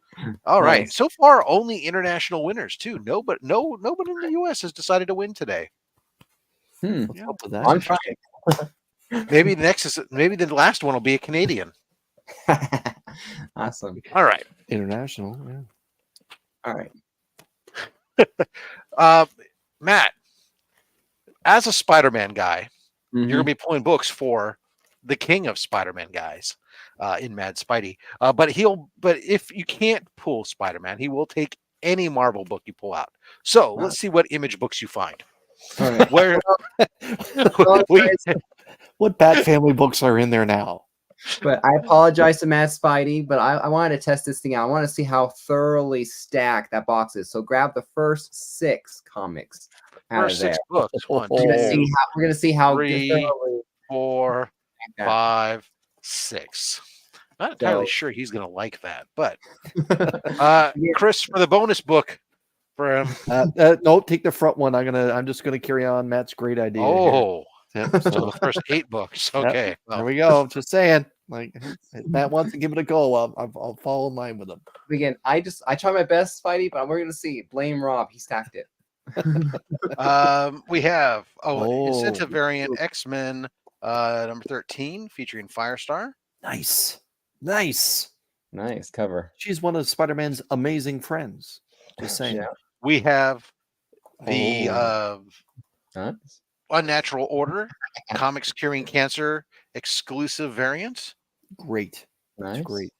All right. Nice. So far, only international winners too. Nobody in the U.S. has decided to win today. what's up with that? I'm trying. Maybe the last one will be a Canadian. Awesome. All right. International. Yeah. All right. Matt, as a Spider-Man guy, Mhm. you're gonna be pulling books for the king of Spider-Man guys in Mad Spidey. But if you can't pull Spider-Man, he will take any Marvel book you pull out. So let's see what Image books you find. All right. Where What Bat Family books are in there now? But I apologize to Matt Spidey, but I wanted to test this thing out. I want to see how thoroughly stacked that box is. So grab the first 6 comics out first of there. 6 books. One, We're gonna two, see how 3, thoroughly 4, stacked that. 5, 6. Not entirely So- sure he's gonna like that, but Chris, for the bonus book for him. No, take the front one. I'm just gonna carry on Matt's great idea. Oh, Yep, so so the first 8 books. yep, Okay, there we go. Just saying. Like if Matt wants to give it a go. I'll fall in line with him. Again, I try my best, Spidey, but we're gonna see. Blame Rob. He stacked it. we have Oh. incentive variant X-Men number 13 featuring Firestar. Nice. Nice cover. She's one of Spider-Man's amazing friends. Just saying. Yeah. We have the Nice. Unnatural Order Comics Curing Cancer exclusive variant. Great. Nice. That's great.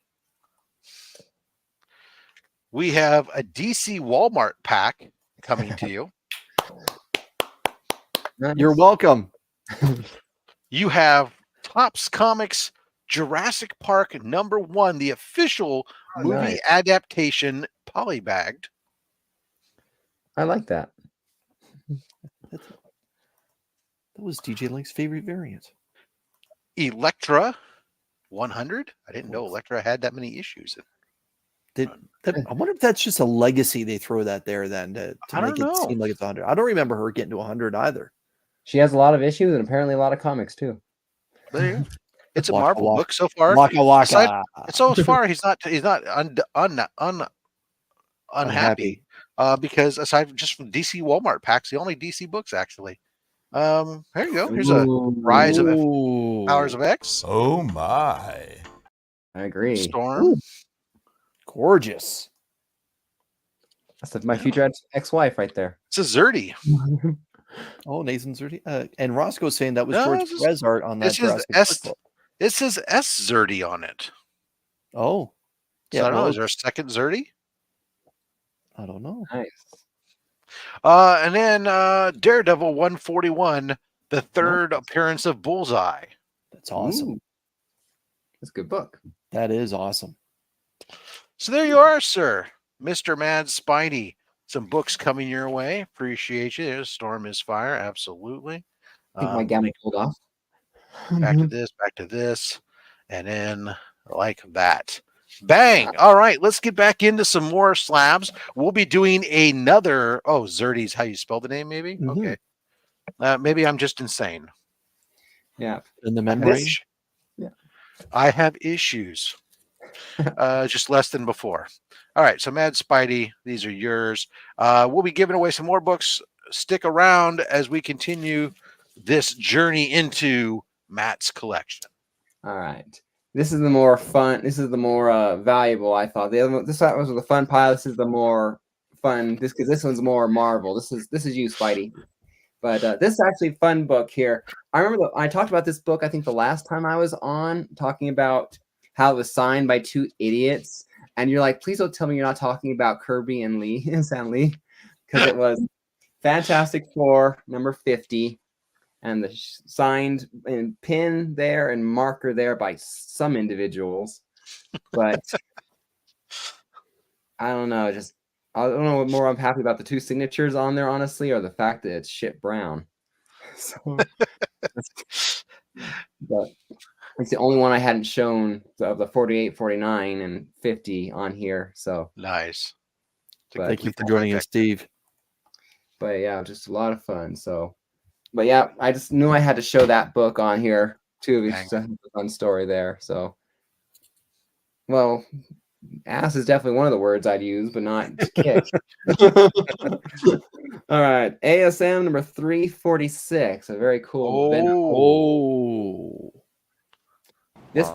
We have a DC Walmart pack coming to you. Nice. You're welcome. You have Topps Comics Jurassic Park #1, the official movie nice. adaptation, polybagged. I like that. That was DJ Link's favorite variant. Elektra 100. I didn't know Elektra had that many issues. I wonder if that's just a legacy they throw that there then to I don't make it know. seem like it's 100. I don't remember her getting to 100 either. She has a lot of issues and apparently a lot of comics too. There you go. It's a Waka Marvel waka. book so far. Waka waka. So far, he's not unhappy. Because aside from just from DC Walmart packs, the only DC books actually. Here you go. Here's a Rise of Powers of X. Oh my. I agree. Storm. Gorgeous. That's my future ex-wife right there. It's a Zerdy. Oh, Nathan Zerdy. And Roscoe's saying that was No, George this is- Perez art on that This is Jurassic S. Park book. It says S Zerdy on it. Oh. So I don't know. well, Is there a second Zerdy? I don't know. Nice. And then Daredevil 141, the third appearance of Bullseye. That's awesome. Ooh. That's a good book. That is awesome. So there you are, sir. Mr. Mad Spidey. Some books coming your way. Appreciate you. There's Storm is Fire. Absolutely. I think my gamma pulled off. Back to this. And then like that. Bang. All right. Let's get back into some more slabs. We'll be doing another. Oh, Zerdy's how you spell the name, maybe? Mhm. Okay. Maybe I'm just insane. Yeah. In the memory. Yeah. I have issues. Just less than before. All right. So Mad Spidey, these are yours. We'll be giving away some more books. Stick around as we continue this journey into Matt's collection. All right. This is the more fun. This is the more valuable. I thought the other one, this was the fun pile. This is the more fun. Because this one's more Marvel. This is you, Spidey. But this is actually a fun book here. I remember I talked about this book. I think the last time I was on talking about how it was signed by 2 idiots, and you're like, please don't tell me you're not talking about Kirby and Lee and Stan Lee, because it was Fantastic Four #50. And the signed and pin there and marker there by some individuals. But I don't know. I don't know what more I'm happy about the 2 signatures on there, honestly, or the fact that it's shit brown. So, but it's the only one I hadn't shown of the 48, 49, and 50 on here. So Nice. Thank you for joining us, Steve. But yeah, just a lot of fun. So, but yeah, I just knew I had to show that book on here too. It's just a fun story there. So, well, ass is definitely one of the words I'd use, but not kick. All right, ASM number 346, a very cool. This.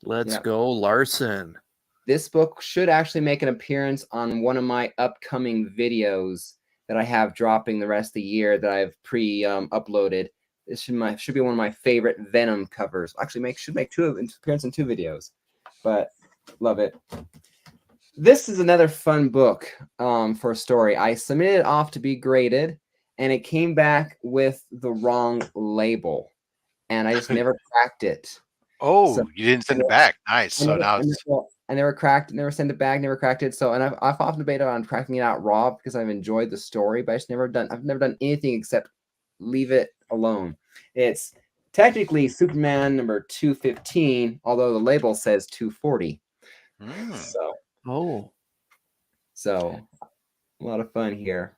Let's go, Larson. This book should actually make an appearance on one of my upcoming videos that I have dropping the rest of the year that I've uploaded. This should be one of my favorite Venom covers. Actually, should make appearance in 2 videos, but love it. This is another fun book for a story. I submitted it off to be graded, and it came back with the wrong label, and I just never cracked it. Oh, so, you didn't send it back. Nice. So now it's... I never sent it back, never cracked it. So, and I've often debated on cracking it out raw because I've enjoyed the story, but I've never done anything except leave it alone. It's technically Superman number 215, although the label says 240. So a lot of fun here.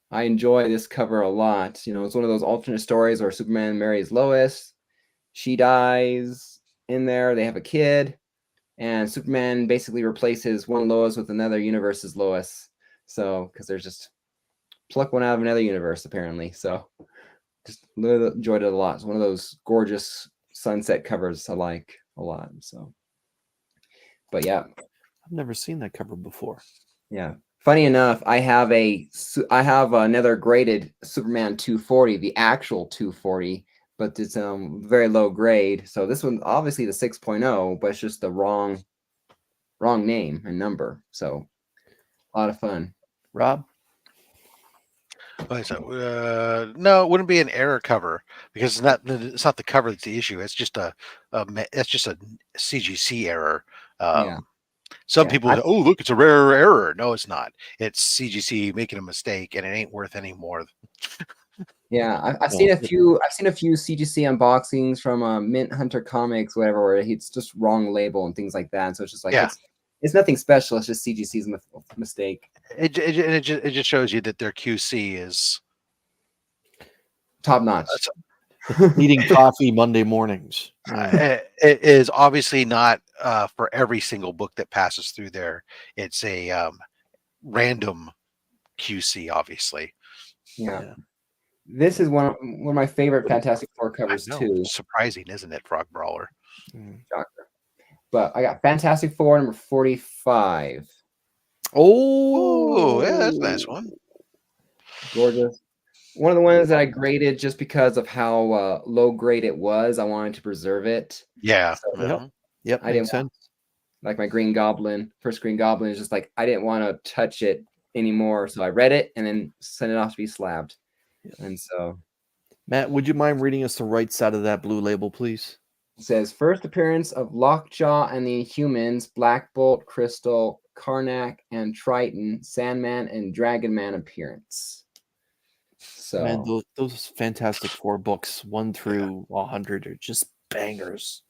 I enjoy this cover a lot. You know, it's one of those alternate stories where Superman marries Lois. She dies in there. They have a kid. And Superman basically replaces one Lois with another universe's Lois. So, because there's just pluck one out of another universe, apparently. So, just enjoyed it a lot. It's one of those gorgeous sunset covers I like a lot. So, but yeah. I've never seen that cover before. Yeah. Funny enough, I have another graded Superman 240, the actual 240. But it's very low grade. So this one obviously the 6.0, but it's just the wrong name and number. So a lot of fun. Rob? No, it wouldn't be an error cover because it's not the cover that's the issue. It's just a CGC error. Some people say, oh, look, it's a rare error. No, it's not. It's CGC making a mistake, and it ain't worth any more. Yeah, I've seen a few CGC unboxings from Mint Hunter Comics, whatever, where it's just wrong label and things like that. So it's just like it's nothing special. It's just CGC's mistake. It just shows you that their QC is top notch. Eating coffee Monday mornings. It is obviously not for every single book that passes through there. It's a random QC, obviously. Yeah. This is one of my favorite Fantastic Four covers too. Surprising, isn't it, Frog Brawler? Shocker. But I got Fantastic Four number 45. Oh, yeah, that's a nice one. Gorgeous. One of the ones that I graded just because of how low grade it was. I wanted to preserve it. Yeah. So, yep. I didn't like my Green Goblin. First Green Goblin is just like I didn't want to touch it anymore. So I read it and then sent it off to be slabbed. And so, Matt, would you mind reading us the right side of that blue label, please? It says first appearance of Lockjaw and the Inhumans, Black Bolt, Crystal, Karnak, and Triton, Sandman, and Dragon Man appearance. So, man, those Fantastic Four books 1 through 100 are just bangers.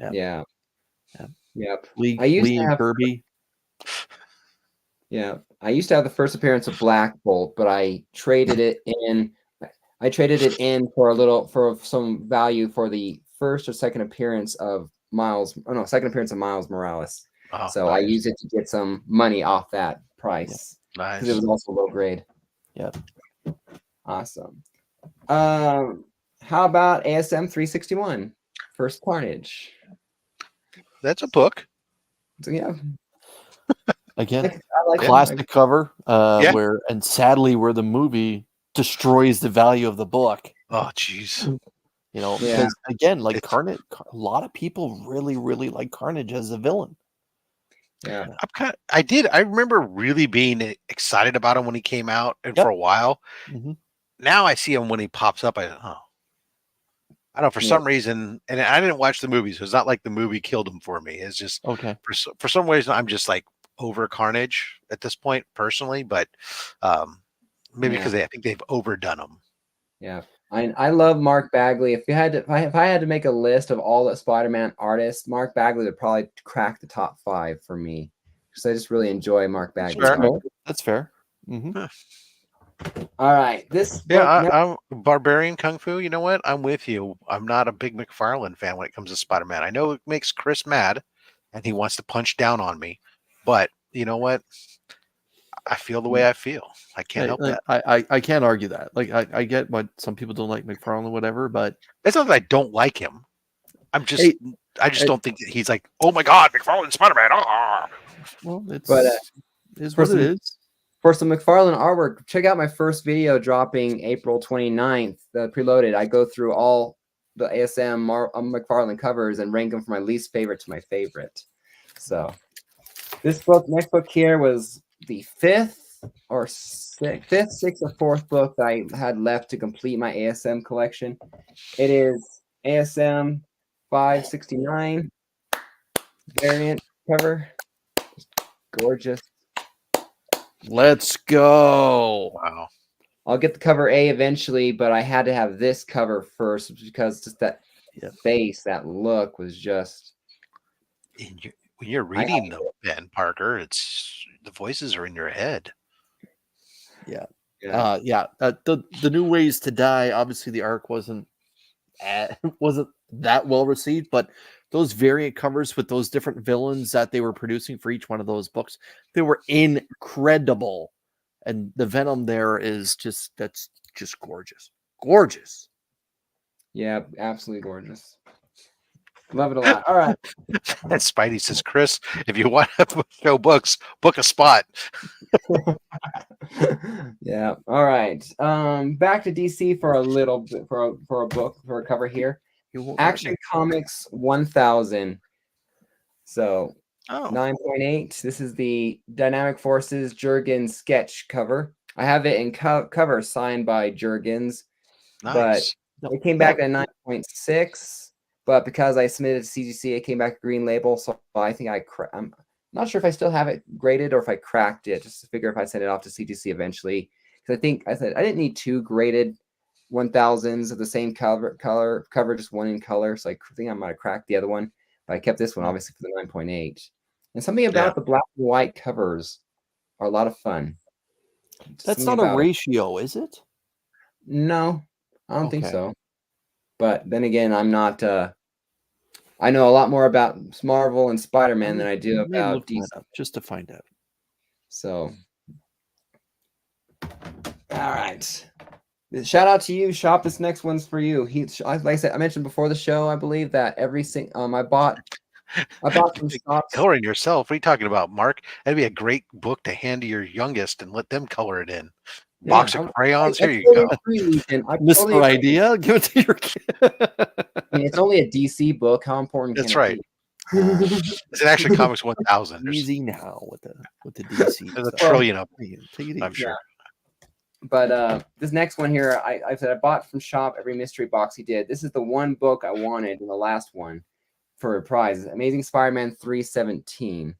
Yep. Lee to have Kirby. Yeah, I used to have the first appearance of Black Bolt, but I traded it in. For some value for the first or second appearance of Miles Morales. Oh, so nice. I used it to get some money off that price. Nice. Because it was also low grade. Yep. Awesome. How about ASM 361? First Carnage. That's a book. So yeah. Again, like classic cover, where the movie destroys the value of the book. Oh, jeez. You know, because again, like Carnage, a lot of people really, really like Carnage as a villain. Yeah, I remember really being excited about him when he came out, and for a while. Mm-hmm. Now I see him when he pops up. I don't know, for Yeah. some reason, and I didn't watch the movie, so it's not like the movie killed him for me. It's just Okay. for some reason I'm just like over Carnage at this point personally, but maybe because I think they've overdone him. Yeah. I love Mark Bagley. If I had to make a list of all the Spider-Man artists, Mark Bagley would probably crack the top 5 for me. Because I just really enjoy Mark Bagley. That's fair. Mm-hmm. All right. This Yeah, I'm Barbarian Kung Fu. You know what? I'm with you. I'm not a big McFarlane fan when it comes to Spider-Man. I know it makes Chris mad and he wants to punch down on me, but you know what? I feel the way I feel. I can't help that. I can't argue that. Like I get what some people don't like McFarlane, whatever, but it's not that I don't like him. I just don't think that he's like, oh my god, McFarlane Spider-Man. Ah. Well, it's but is what it is. For some McFarlane artwork, check out my first video dropping April 29th, preloaded. I go through all the ASM McFarlane covers and rank them from my least favorite to my favorite. So this next book here was the fifth, sixth, or fourth book that I had left to complete my ASM collection. It is ASM 569 variant cover. Gorgeous. Let's go. Wow. I'll get the cover A eventually, but I had to have this cover first because just that face, that look was just. When you're reading them, Ben Parker, it's the voices are in your head. Yeah. The New Ways to Die. Obviously, the arc wasn't that well received, but those variant covers with those different villains that they were producing for each one of those books, they were incredible. And the Venom there is that's just gorgeous. Yeah, absolutely gorgeous. Love it a lot. All right. And Spidey says, Chris, if you want to show books, book a spot. Yeah. All right. Back to DC for a little bit for a cover here. Action Comics 1000. So 9.8. This is the Dynamic Forces Jurgens sketch cover. I have it in cover signed by Jurgens, but it came back at 9.6. But because I submitted to CGC, it came back green label. So I think I'm not sure if I still have it graded or if I cracked it, just to figure if I send it off to CGC eventually. Because I think I said I didn't need 2 graded 1000s of the same cover, just one in color. So I think I might have cracked the other one, but I kept this one obviously for the 9.8. And something about the black and white covers are a lot of fun. That's not a ratio, is it? No, I don't think so. But then again, I'm not. I know a lot more about Marvel and Spider-Man than I do about DC. Just to find out. So, all right. Shout out to you, Shop. This next one's for you. Like I said, I mentioned before the show, I believe that every single I bought some Shop. Coloring yourself. What are you talking about, Mark? That'd be a great book to hand to your youngest and let them color it in. Box of crayons. Here you go. Mr. Idea. Give it to your kid. I mean, it's only a DC book. How important? That's right. It's an Action Comics 1000. Easy now with the DC. There's a trillion of them. Take it easy. I'm sure. But this next one here, I said I bought from Shop every mystery box he did. This is the one book I wanted in the last one for a prize. Amazing Spider-Man 317.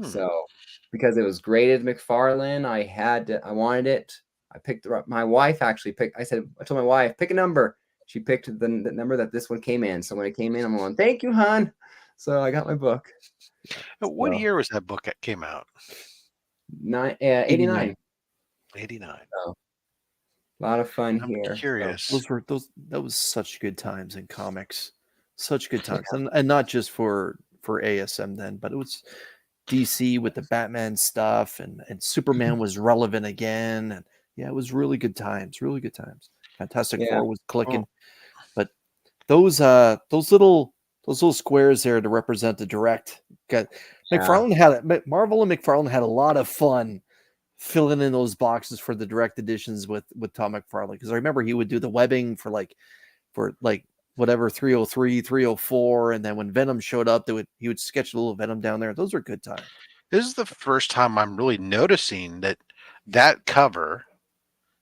So because it was graded McFarlane, I wanted it. I picked her up. My wife actually picked. I told my wife, pick a number. She picked the number that this one came in. So when it came in, I'm going, thank you, hon. So I got my book. What year was that book that came out? 89. 89. So, a lot of fun here. Curious. That was such good times in comics. Such good times. And not just for ASM then, but it was DC with the Batman stuff and Superman was relevant again. And yeah, it was really good times. Fantastic Four was clicking. But those little squares there to represent the direct. Marvel and McFarlane had a lot of fun filling in those boxes for the direct editions with Tom McFarlane, because I remember he would do the webbing for whatever 303, 304, and then when Venom showed up, he would sketch a little Venom down there. Those are good times. This is the first time I'm really noticing that cover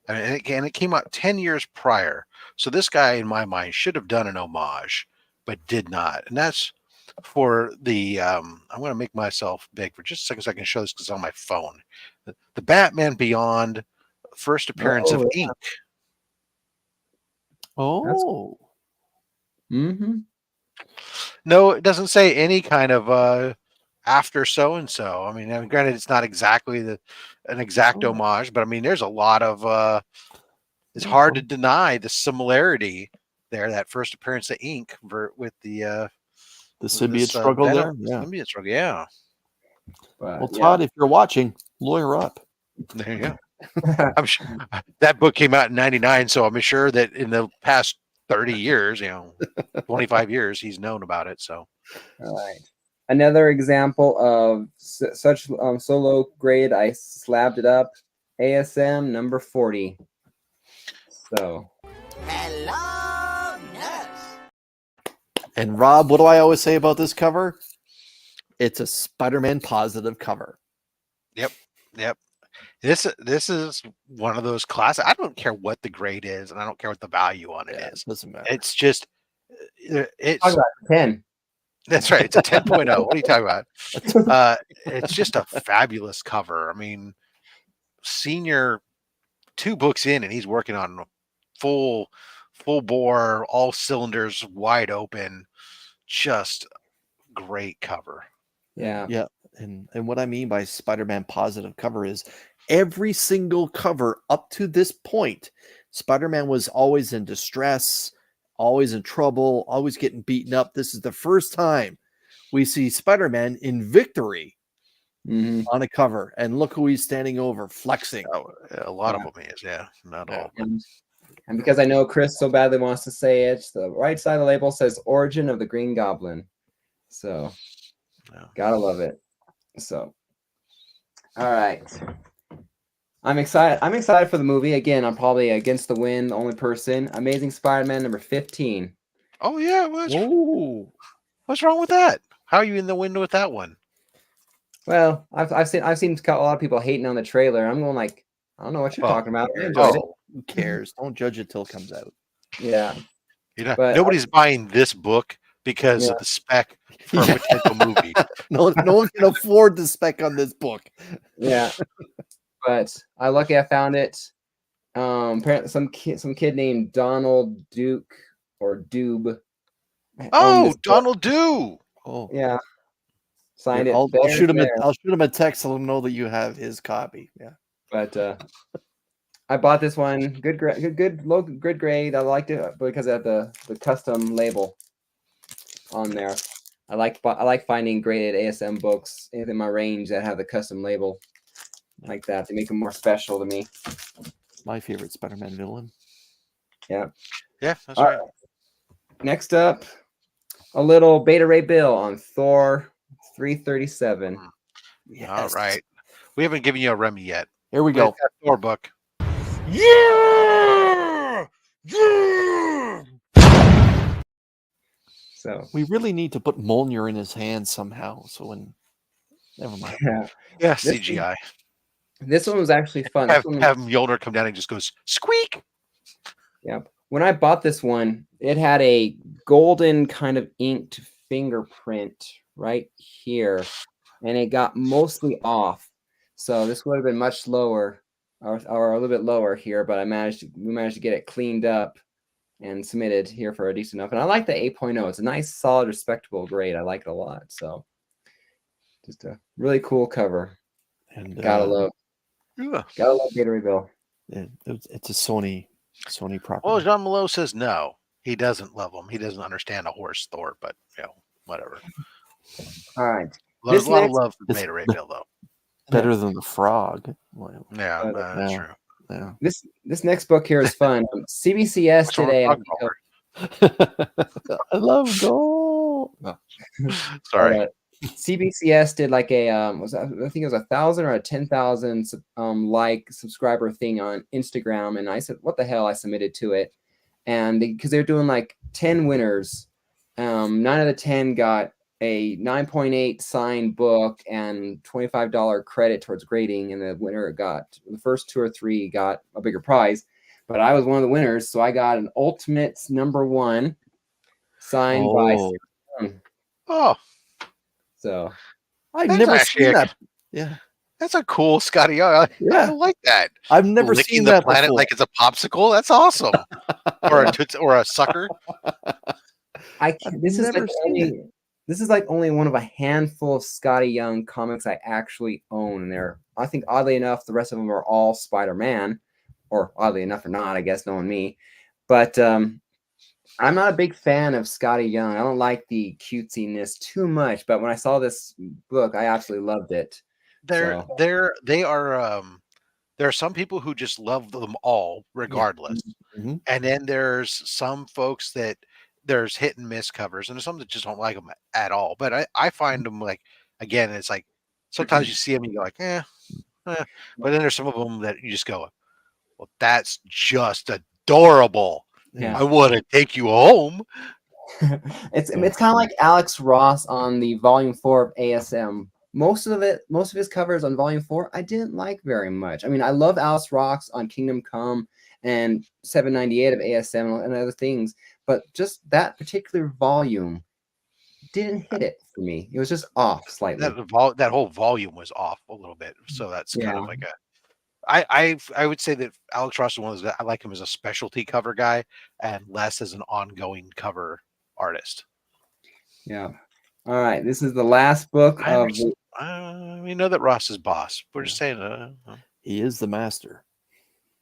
and it came out 10 years prior. So this guy, in my mind, should have done an homage, but did not. And that's for the I'm going to make myself big for just a second so I can show this because it's on my phone. The Batman Beyond first appearance of yeah. ink. Oh. Mm-hmm. No, it doesn't say any kind of after so and so. I mean, granted, it's not exactly an exact homage, but I mean, there's a lot of it's hard to deny the similarity there. That first appearance of ink with the symbiote struggle there. Yeah. Symbiote struggle. Yeah. But, Well, Todd, if you're watching, lawyer up. There you go. I'm sure that book came out in '99, so I'm sure that in the past 30 years, 25 years, he's known about it. So, all right. Another example of such solo grade, I slabbed it up. ASM number 40. So. Hello, nurse. And Rob, what do I always say about this cover? It's a Spider-Man positive cover. Yep. This is one of those classic. I don't care what the grade is, and I don't care what the value on it is. It doesn't matter. It's just it's Talk about 10. That's right. It's a 10.0. What are you talking about? It's just a fabulous cover. I mean, Senior 2 books in, and he's working on full bore, all cylinders wide open. Just great cover. Yeah. And what I mean by Spider-Man positive cover is every single cover up to this point, Spider-Man was always in distress, always in trouble, always getting beaten up. This is the first time we see Spider-Man in victory on a cover. And look who he's standing over, flexing. A lot of them is, not all. And because I know Chris so badly wants to say it, the right side of the label says Origin of the Green Goblin. So, gotta love it. So, all right. I'm excited. I'm excited for the movie. Again, I'm probably against the wind, the only person. Amazing Spider-Man number 15. Oh yeah, what's wrong with that? How are you in the window with that one? Well, I've seen a lot of people hating on the trailer. I'm going like, I don't know what you're talking about. I enjoyed it. Who cares? Don't judge it till it comes out. Yeah. But nobody's buying this book because of the spec for a potential movie. No one can afford the spec on this book. Yeah. But I found it. Apparently some kid named Donald Duke or Doob. Oh, Donald Dew. Oh yeah. Signed it. I'll shoot him a text. Let him know that you have his copy. Yeah. But I bought this one. Good grade. I liked it because of the custom label on there. I like finding graded ASM books in my range that have the custom label like that. They make them more special to me. My favorite Spider-Man villain. Yeah. Yeah, that's right. Next up, a little Beta Ray Bill on Thor 337. Yes. All right. We haven't given you a Remy yet. Here we go. Thor book. Yeah! So we really need to put Mjolnir in his hand somehow. So when, never mind. Yeah, CGI. This one was actually fun. Have Mjolnir come down and just goes squeak. Yep. When I bought this one, it had a golden kind of inked fingerprint right here, and it got mostly off. So this would have been much lower, or a little bit lower here, but we managed to get it cleaned up and submitted here for a decent enough. And I like the 8.0. It's a nice, solid, respectable grade. I like it a lot. So just a really cool cover. And gotta love Beta Ray Bill. It's a Sony property. Well, Jean Malo says no. He doesn't love him. He doesn't understand a horse Thor, but whatever. All right. There's a lot of love for Beta Ray Bill, though. Better than the frog. Well, that's true. Yeah. This next book here is fun. CBCS today. I love gold. No. Sorry. CBCS did like a I think it was 1,000 or a 10,000 like subscriber thing on Instagram, and I said, what the hell? I submitted to it, and because they're doing like 10 winners, 9 out of the 10 got a 9.8 signed book and $25 credit towards grading, and the winner got the first 2 or 3 got a bigger prize, but I was one of the winners, so I got an Ultimates #1 signed by. Oh, so I've that's never actually seen that. Yeah, that's a cool Scotty Young. I yeah, like that. I've never Licking seen the that planet before. like it's a popsicle. That's awesome. Or a sucker. This is never like seen it. this is like only one of a handful of Scotty Young comics I actually own, and they're, I think, oddly enough, the rest of them are all Spider-Man, or oddly enough or not, I guess, knowing me. But I'm not a big fan of Scotty Young. I don't like the cutesiness too much, but when I saw this book, I absolutely loved it. They are there are some people who just love them all regardless. Mm-hmm. And then there's some folks that there's hit and miss covers, and there's some that just don't like them at all. But I find them, like, again, it's like sometimes you see them and you go like, but then there's some of them that you just go, well, that's just adorable. Yeah. I want to take you home. It's kind of like Alex Ross on the volume 4 of ASM. Most of his covers on volume 4 I didn't like very much. I mean, I love Alex Ross on Kingdom Come and 798 of ASM and other things, but just that particular volume didn't hit it for me. It was just off slightly. That whole volume was off a little bit, so that's kind of like I would say that Alex Ross is one of those. I like him as a specialty cover guy and less as an ongoing cover artist. Yeah. All right. This is the last book of. We know that Ross is boss. We're just saying. He is the master.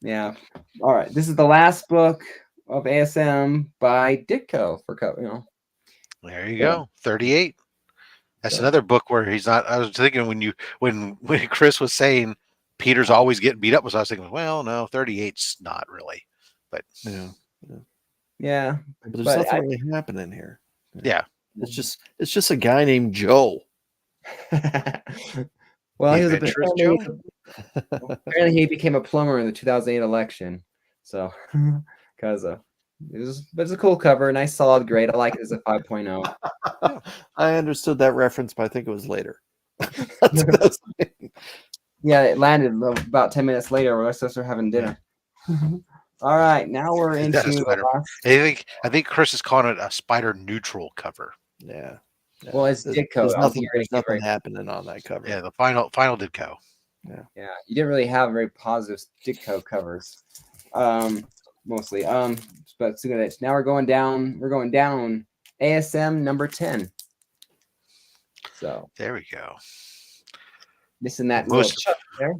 Yeah. All right. This is the last book of ASM by Ditko for cover. There you go. 38. That's another book where he's not. I was thinking when Chris was saying Peter's always getting beat up, I was thinking, well, no, 38's not really. But yeah. But there's nothing really happening here. Yeah. It's just a guy named Joe. Well, apparently he became a plumber in the 2008 election. So, because it's a cool cover, nice solid grade. I like it as a 5.0. I understood that reference, but I think it was later. Yeah, it landed about 10 minutes later. We're supposed to having dinner. All right, now we're into I think Chris is calling it a spider neutral cover. Yeah. Well, it's Ditko. There's nothing happening on that cover. Yeah, the final Ditko. Yeah. Yeah, you didn't really have very positive Ditko covers, mostly. But now we're going down. We're going down. ASM number 10. So there we go. Missing that most there.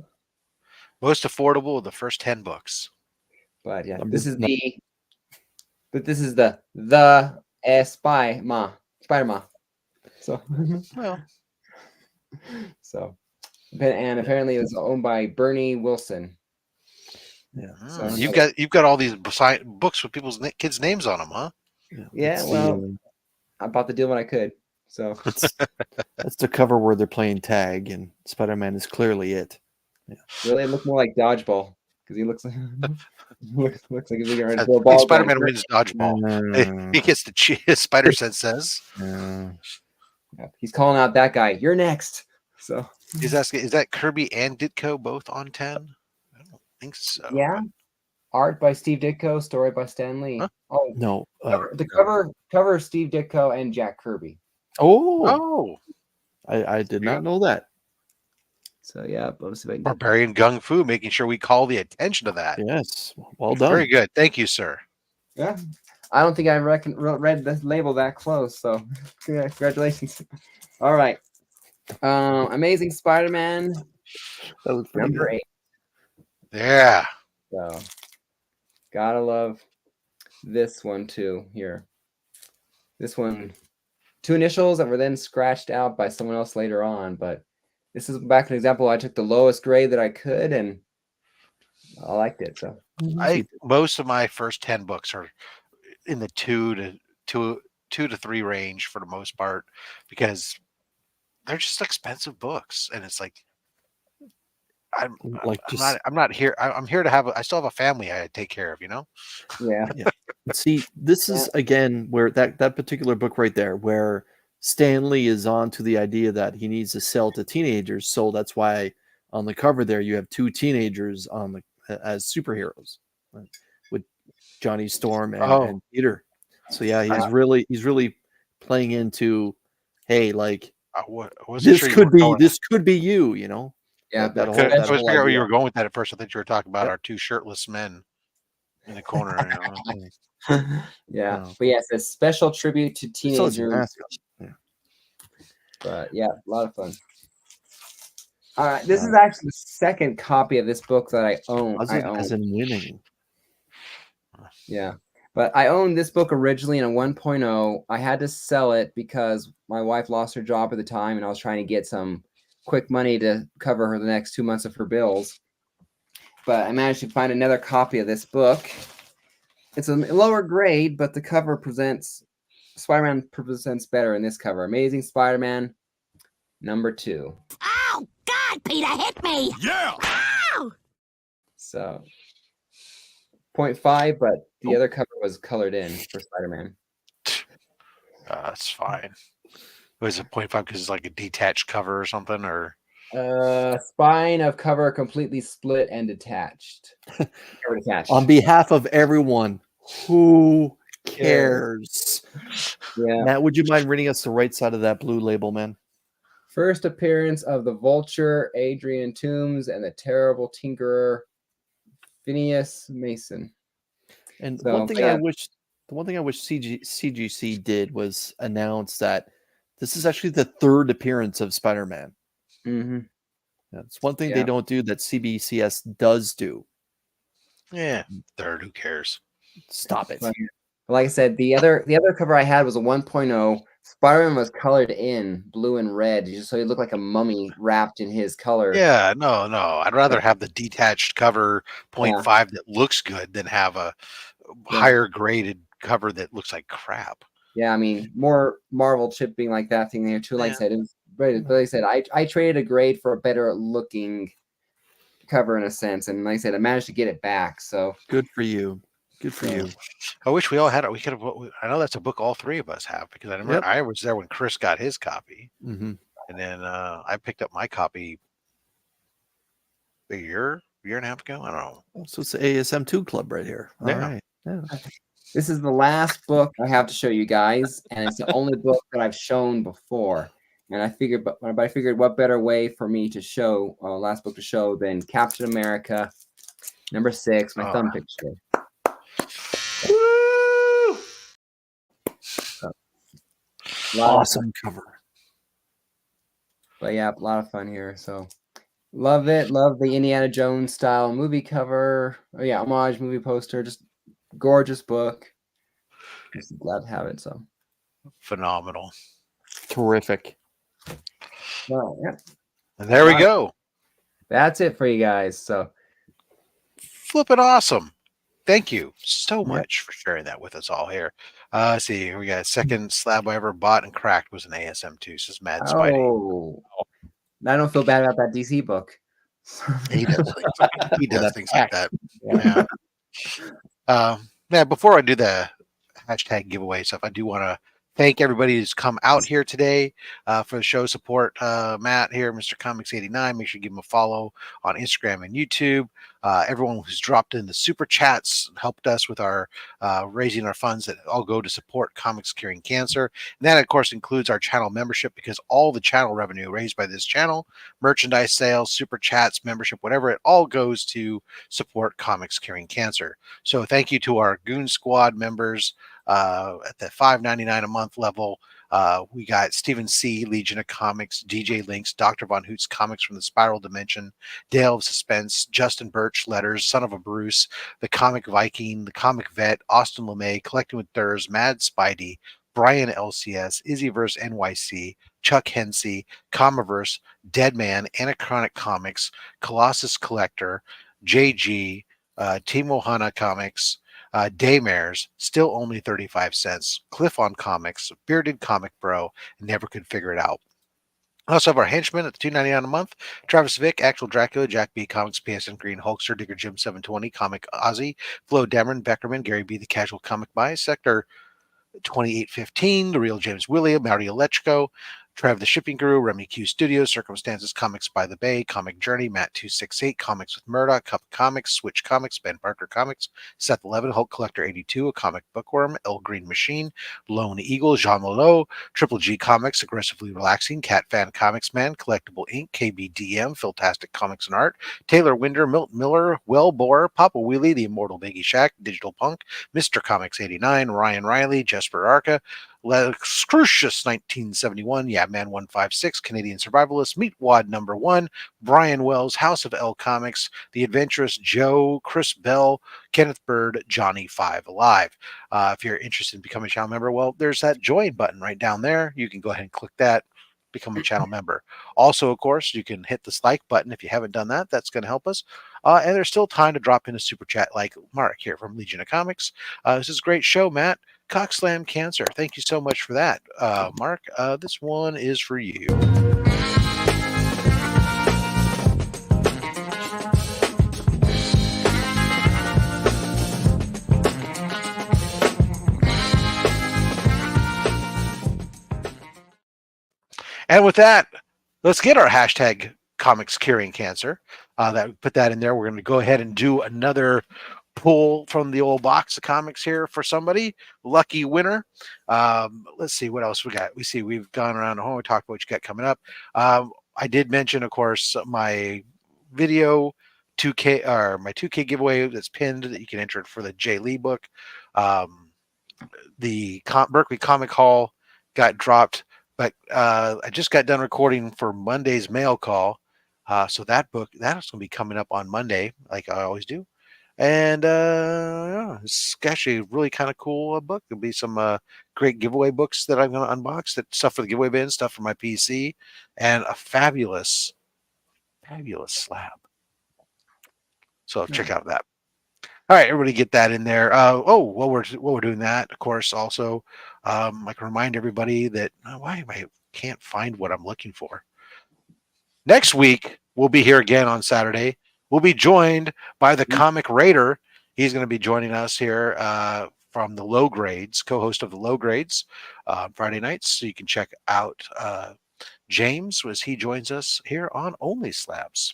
Most affordable of the first 10 books. But yeah, this is the Spider-Man. So well, so and apparently it was owned by Bernie Wilson. Yeah. So you've got all these books with people's kids' names on them, huh? Yeah. Well, I bought the deal when I could. So that's the cover where they're playing tag, and Spider-Man is clearly it. Yeah. Really, it looked more like dodgeball because he looks like looks like he's ready to throw a ball. Spider-Man wins dodgeball. He gets the Spider Sense says. Yeah, he's calling out that guy. You're next. So he's asking, is that Kirby and Ditko both on 10? I don't think so. Yeah. Art by Steve Ditko, story by Stan Lee. Huh? Oh no, the cover of Steve Ditko and Jack Kirby. I did not know that. So yeah, Barbarian Gung Fu, making sure we call the attention to that. Yes, well done. Very good, thank you, sir. Yeah, I don't think I read the label that close. So congratulations. All right, Amazing Spider-Man. That was number 8. Yeah. So gotta love this one too. Here, this one, 2 initials that were then scratched out by someone else later on, but. This is back an example. I took the lowest grade that I could, and I liked it. So most of my first 10 books are in the 2 to 3 range for the most part, because they're just expensive books, and it's like I'm here to have I still have a family I take care of, Yeah. See, this is again where that particular book right there, where Stan Lee is on to the idea that he needs to sell to teenagers, so that's why on the cover there you have 2 teenagers on the as superheroes, with Johnny Storm and Peter. So yeah, he's really playing into, hey, like this could be you, you know. Yeah, I was figuring out where you were going with that at first. I think you were talking about our 2 shirtless men in the corner. You know? Yeah, but yes, a special tribute to teenagers. Yeah. But yeah, a lot of fun. All right, this is actually the second copy of this book that I own. As in winning. Yeah, but I owned this book originally in a 1.0. I had to sell it because my wife lost her job at the time, and I was trying to get some quick money to cover her the next 2 months of her bills. But I managed to find another copy of this book. It's a lower grade, but the cover presents Spider-Man presents better in this cover. Amazing Spider-Man #2. Oh, God, Peter, hit me! Yeah! Ow! So 0.5, but the other cover was colored in for Spider-Man. That's fine. Was it 0.5 because it's like a detached cover or something, or? Spine of cover completely split and detached. On behalf of everyone, who cares? Yeah. Matt, would you mind reading us the right side of that blue label, man? First appearance of the Vulture, Adrian Toomes, and the terrible Tinkerer, Phineas Mason. And So, one thing I wish CGC did was announce that this is actually the 3rd appearance of Spider-Man. Mm-hmm. That's one thing they don't do that CBCS does do. Yeah, 3rd. Who cares? Stop it. But like I said, the other cover I had was a 1.0. Spider-Man was colored in blue and red, just so he looked like a mummy wrapped in his color. Yeah, no. I'd rather have the detached cover 0.5 that looks good than have a higher graded cover that looks like crap. Yeah, I mean, more Marvel chipping like that thing there too. Like I said, it was great. But like I said, I traded a grade for a better looking cover in a sense, and like I said, I managed to get it back. So good for you. Good for you. I wish we all had it. We could have. I know that's a book all 3 of us have, because I remember I was there when Chris got his copy, and then I picked up my copy a year and a half ago. I don't know. So it's the ASM2 club right here. All right. Yeah. This is the last book I have to show you guys, and it's the only book that I've shown before. And I figured, but I figured, what better way for me to show last book to show than Captain America #6, my thumb picture. Awesome cover. But yeah, a lot of fun here. So love it. Love the Indiana Jones style movie cover. Oh yeah, homage movie poster. Just gorgeous book. Just glad to have it. So phenomenal. Terrific. Well, yeah. And there we go. That's it for you guys. So flipping awesome. Thank you so much for sharing that with us all here. Let's see, here we got second slab I ever bought and cracked was an ASM2. Says Mad Spidey. Oh, I don't feel bad about that DC book. He does things like that. Yeah. Before I do the hashtag giveaway stuff, I do want to thank everybody who's come out here today for the show support. Matt here, Mr. Comics 89. Make sure you give him a follow on Instagram and YouTube. Everyone who's dropped in the super chats, helped us with our raising our funds that all go to support Comics Curing Cancer. And that, of course, includes our channel membership, because all the channel revenue raised by this channel, merchandise sales, super chats, membership, whatever, it all goes to support Comics Curing Cancer. So thank you to our Goon Squad members at the $5.99 a month level. We got Stephen C., Legion of Comics, DJ Links, Dr. Von Hoot's Comics from the Spiral Dimension, Dale of Suspense, Justin Birch, Letters, Son of a Bruce, The Comic Viking, The Comic Vet, Austin LeMay, Collecting with Thurs, Mad Spidey, Brian LCS, Izzyverse NYC, Chuck Hensey, Comiverse, Deadman, Anachronic Comics, Colossus Collector, JG, Timo Hanna Comics, Daymares, still only 35 cents. Cliff on Comics, Bearded Comic Bro, Never Could Figure It Out. We also have our henchmen at the $2.99 a month. Travis Vick, Actual Dracula, Jack B. Comics, PSN Green, Hulkster, Digger Jim 720, Comic Ozzy, Flo Dameron, Beckerman, Gary B. The Casual Comic Buy, Sector 2815, The Real James William, Mario Lechko, Trev the Shipping Guru, Remy Q Studios, Circumstances Comics by the Bay, Comic Journey, Matt 268, Comics with Murdoch, Cup Comics, Switch Comics, Ben Parker Comics, Seth 11, Hulk Collector 82, A Comic Bookworm, El Green Machine, Lone Eagle, Jean Malo, Triple G Comics, Aggressively Relaxing, Cat Fan Comics Man, Collectible Inc., KBDM, Philtastic Comics and Art, Taylor Winder, Milton Miller, Well Boar, Papa Wheelie, The Immortal Biggie Shack, Digital Punk, Mr. Comics 89, Ryan Riley, Jesper Arca, Lex Crucius 1971, Yeah Man 156, Canadian Survivalist, Meatwad number 1, Brian Wells, House of L Comics, The Adventurous Joe, Chris Bell, Kenneth Bird, Johnny 5 Alive. If you're interested in becoming a channel member, well, there's that join button right down there. You can go ahead and click that, become a channel member. Also, of course, you can hit the like button if you haven't done that. That's going to help us. And there's still time to drop in a super chat like Mark here from Legion of Comics. This is a great show, Matt. Cockslam Cancer. Thank you so much for that, Mark. This one is for you. And with that, let's get our hashtag comics curing cancer. Put that in there. We're going to go ahead and do another pull from the old box of comics here for somebody. Lucky winner. Let's see what else we got. We've gone around the home. We talked about what you got coming up. I did mention, of course, my video 2K or my 2K giveaway that's pinned that you can enter it for the Jay Lee book. The Berkeley Comic Hall got dropped, but I just got done recording for Monday's mail call. So that book, that's going to be coming up on Monday, like I always do. And yeah, it's actually a really kind of cool book. There'll be some great giveaway books that I'm going to unbox, that stuff for the giveaway bin, stuff for my PC, and a fabulous slab. So check out that. All right, everybody get that in there. While we're doing that, of course, also I can remind everybody that why I can't find what I'm looking for. Next week, we'll be here again on Saturday. We'll be joined by the Comic Raider. He's going to be joining us here from the Low Grades, co-host of the Low Grades, Friday nights. So you can check out James as he joins us here on OnlySlabs.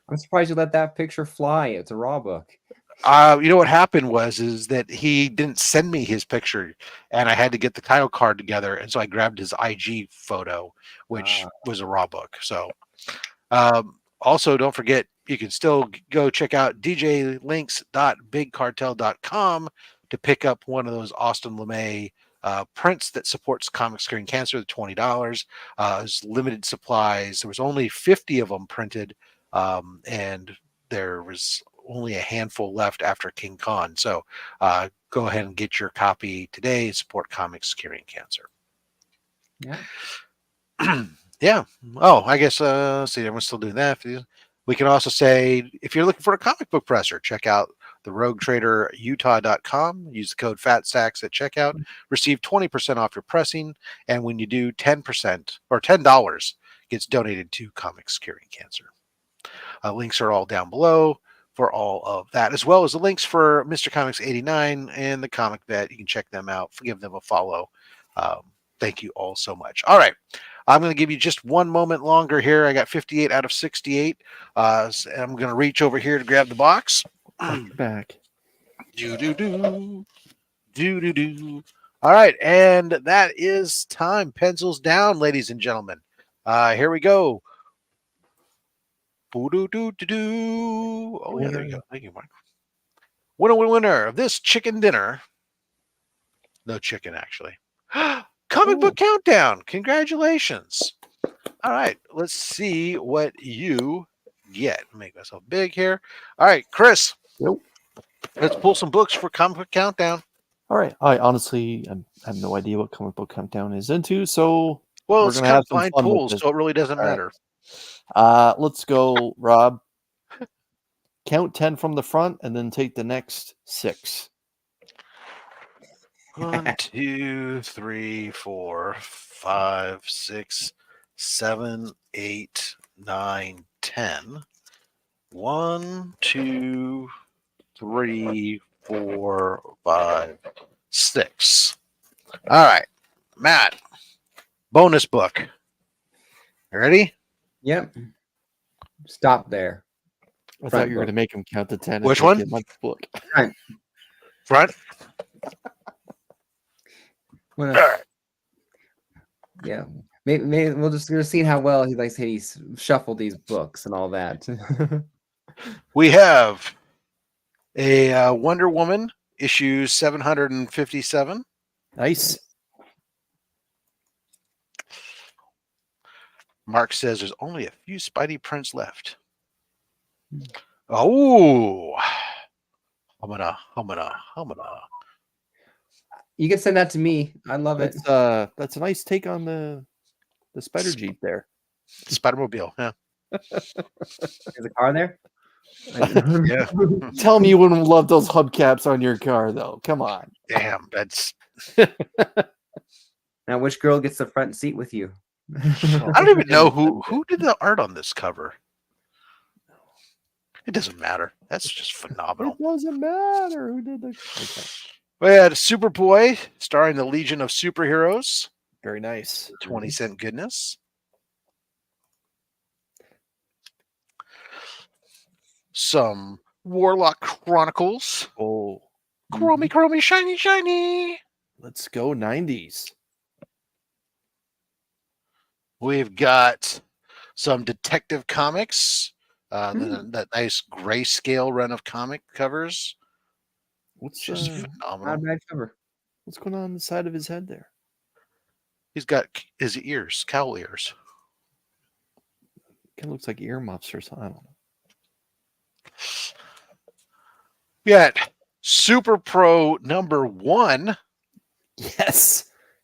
I'm surprised you let that picture fly. It's a raw book. You know what happened is that he didn't send me his picture, and I had to get the title card together, and so I grabbed his IG photo, which was a raw book. So, also don't forget, you can still go check out djlinks.bigcartel.com to pick up one of those Austin LeMay prints that supports Comics Curing Cancer, the $20. It's limited supplies. There was only 50 of them printed, and there was only a handful left after King Khan. So go ahead and get your copy today and support Comics Curing Cancer. Yeah. Yeah. Oh, I guess, see, everyone's still doing that. We can also say, if you're looking for a comic book presser, check out the roguetraderutah.com. Use the code FATSACS at checkout. Receive 20% off your pressing. And when you do, 10% or $10 gets donated to Comics Curing Cancer. Links are all down below for all of that, as well as the links for Mr. Comics 89 and the Comic Vet. You can check them out. Give them a follow. Thank you all so much. All right. I'm going to give you just one moment longer here. I got 58 out of 68. I'm going to reach over here to grab the box. Back. Do. All right. And that is time. Pencils down, ladies and gentlemen. Here we go. Oh, yeah, there you go. Thank you, Mark. Winner of this chicken dinner. No chicken, actually. Comic book countdown. Congratulations. All right. Let's see what you get. Make myself big here. All right, Chris. Yep. Let's pull some books for Comic Book Countdown. All right. I honestly have no idea what Comic Book Countdown is into, so well, we're it's going to have some blind fun pools, with this. so it really doesn't matter. Let's go, Rob. Count 10 from the front and then take the next 6. 1, 2, 3, 4, 5, 6, 7, 8, 9, 10. 1, 2, 3, 4, 5, 6. All right, Matt. Bonus book. Ready? Yep. Stop there. I Front thought you were book. going to make him count to 10. Which and make one? it my book. Front. Front. Wanna- All right. Yeah. Maybe we'll just see how well he likes he's shuffled these books and all that. We have a Wonder Woman issue 757. Nice. Mark says there's only a few Spidey prints left. Oh, humana. You can send that to me. I love it. That's a nice take on the Spider Jeep there. Spider-Mobile, yeah. There's a car there. Yeah. Tell me you wouldn't love those hubcaps on your car, though. Come on. Damn, that's. Now, which girl gets the front seat with you? I don't even know who did the art on this cover. It doesn't matter. That's just phenomenal. It doesn't matter who did the. Okay. We had Superboy starring the Legion of Superheroes. Very nice. 20-cent goodness. Some Warlock Chronicles. Oh. Chromey, shiny. Let's go 90s. We've got some Detective Comics. That nice grayscale run of comic covers. What's just Not a phenomenal. bad cover. What's going on the side of his head there? He's got his ears, cowl ears. Kind of looks like earmuffs or something. I don't know. We got Super Pro #1.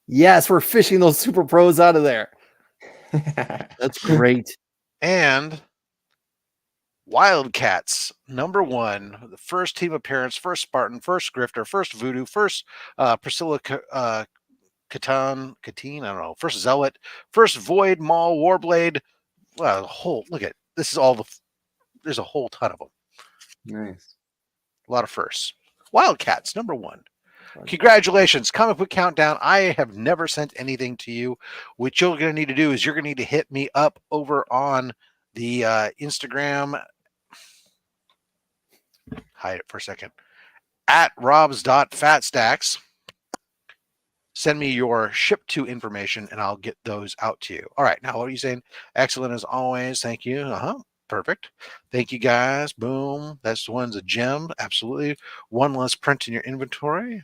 Yes, we're fishing those super pros out of there. That's great. And Wildcats #1, the first team appearance, first Spartan, first Grifter, first Voodoo, first Priscilla Catine, I don't know, first Zealot, first Void, Maul, Warblade. Look at this is all there's a whole ton of them. Nice. A lot of firsts. Wildcats #1. Congratulations, Comic Book Countdown. I have never sent anything to you. What you're going to need to do is you're going to need to hit me up over on the Instagram. Hide it for a second. At robs.fatstacks. Send me your ship to information and I'll get those out to you. All right. Now, what are you saying? Excellent as always. Thank you. Perfect. Thank you, guys. Boom. That's one's a gem. Absolutely. One less print in your inventory.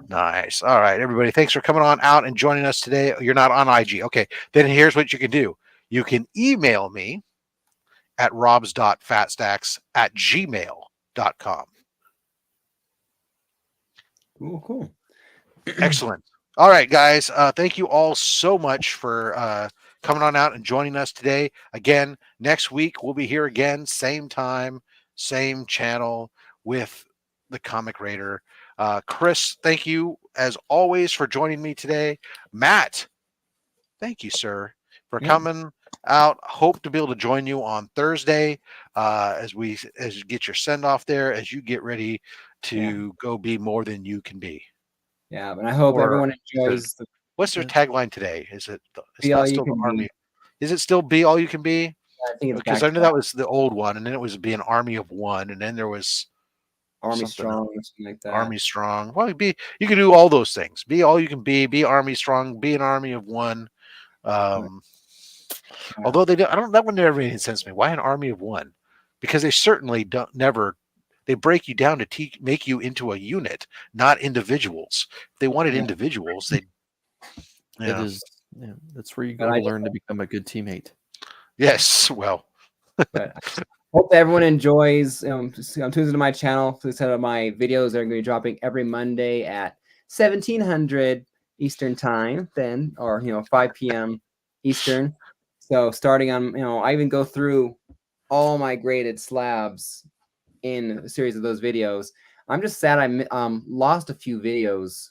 Nice. All right, everybody. Thanks for coming on out and joining us today. You're not on IG. Okay. Then here's what you can do. You can email me at robs.fatstacks@gmail.com. Cool. Excellent. All right, guys. Thank you all so much for coming on out and joining us today. Again, next week we'll be here again, same time, same channel with the Comic Raider. Chris, thank you as always for joining me today. Matt, thank you, sir, for coming out. Hope to be able to join you on Thursday as you get your send off there, as you get ready to go be more than you can be. Yeah, and I hope everyone enjoys. What's their tagline today? Is it? It's Be not all you still the can army. be. Is it still be all you can be? I think it's because I knew that was the old one, and then it was be an army of one, and then there was Army Strong or something like that. Army Strong. Well, you can do all those things. Be all you can be Army Strong, be an army of one. Although that one never made sense to me. Why an army of one? Because they certainly they break you down to make you into a unit, not individuals. If they wanted individuals, that's where you go to learn to become a good teammate. Yes, well. But hope that everyone enjoys. Tunes into my channel. Please set up my videos. They're going to be dropping every Monday at 1700 Eastern time, or 5 p.m. Eastern. So starting on, I even go through all my graded slabs in a series of those videos. I'm just sad I lost a few videos.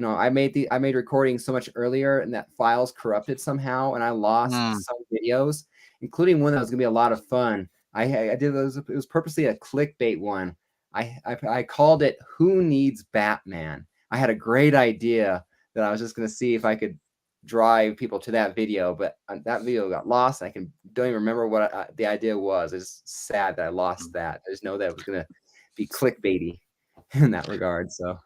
I made recordings so much earlier, and that file's corrupted somehow, and I lost some videos, including one that was gonna be a lot of fun. I did those. It was purposely a clickbait one. I called it "Who Needs Batman." I had a great idea that I was just going to see if I could drive people to that video, but that video got lost. Don't even remember what the idea was. It's sad that I lost that. I just know that it was going to be clickbaity in that regard. So,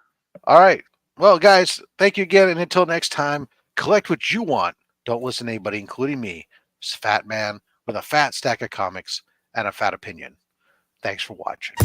all right. Well, guys, thank you again. And until next time, collect what you want. Don't listen to anybody, including me. It's Fat Man with a fat stack of comics and a fat opinion. Thanks for watching.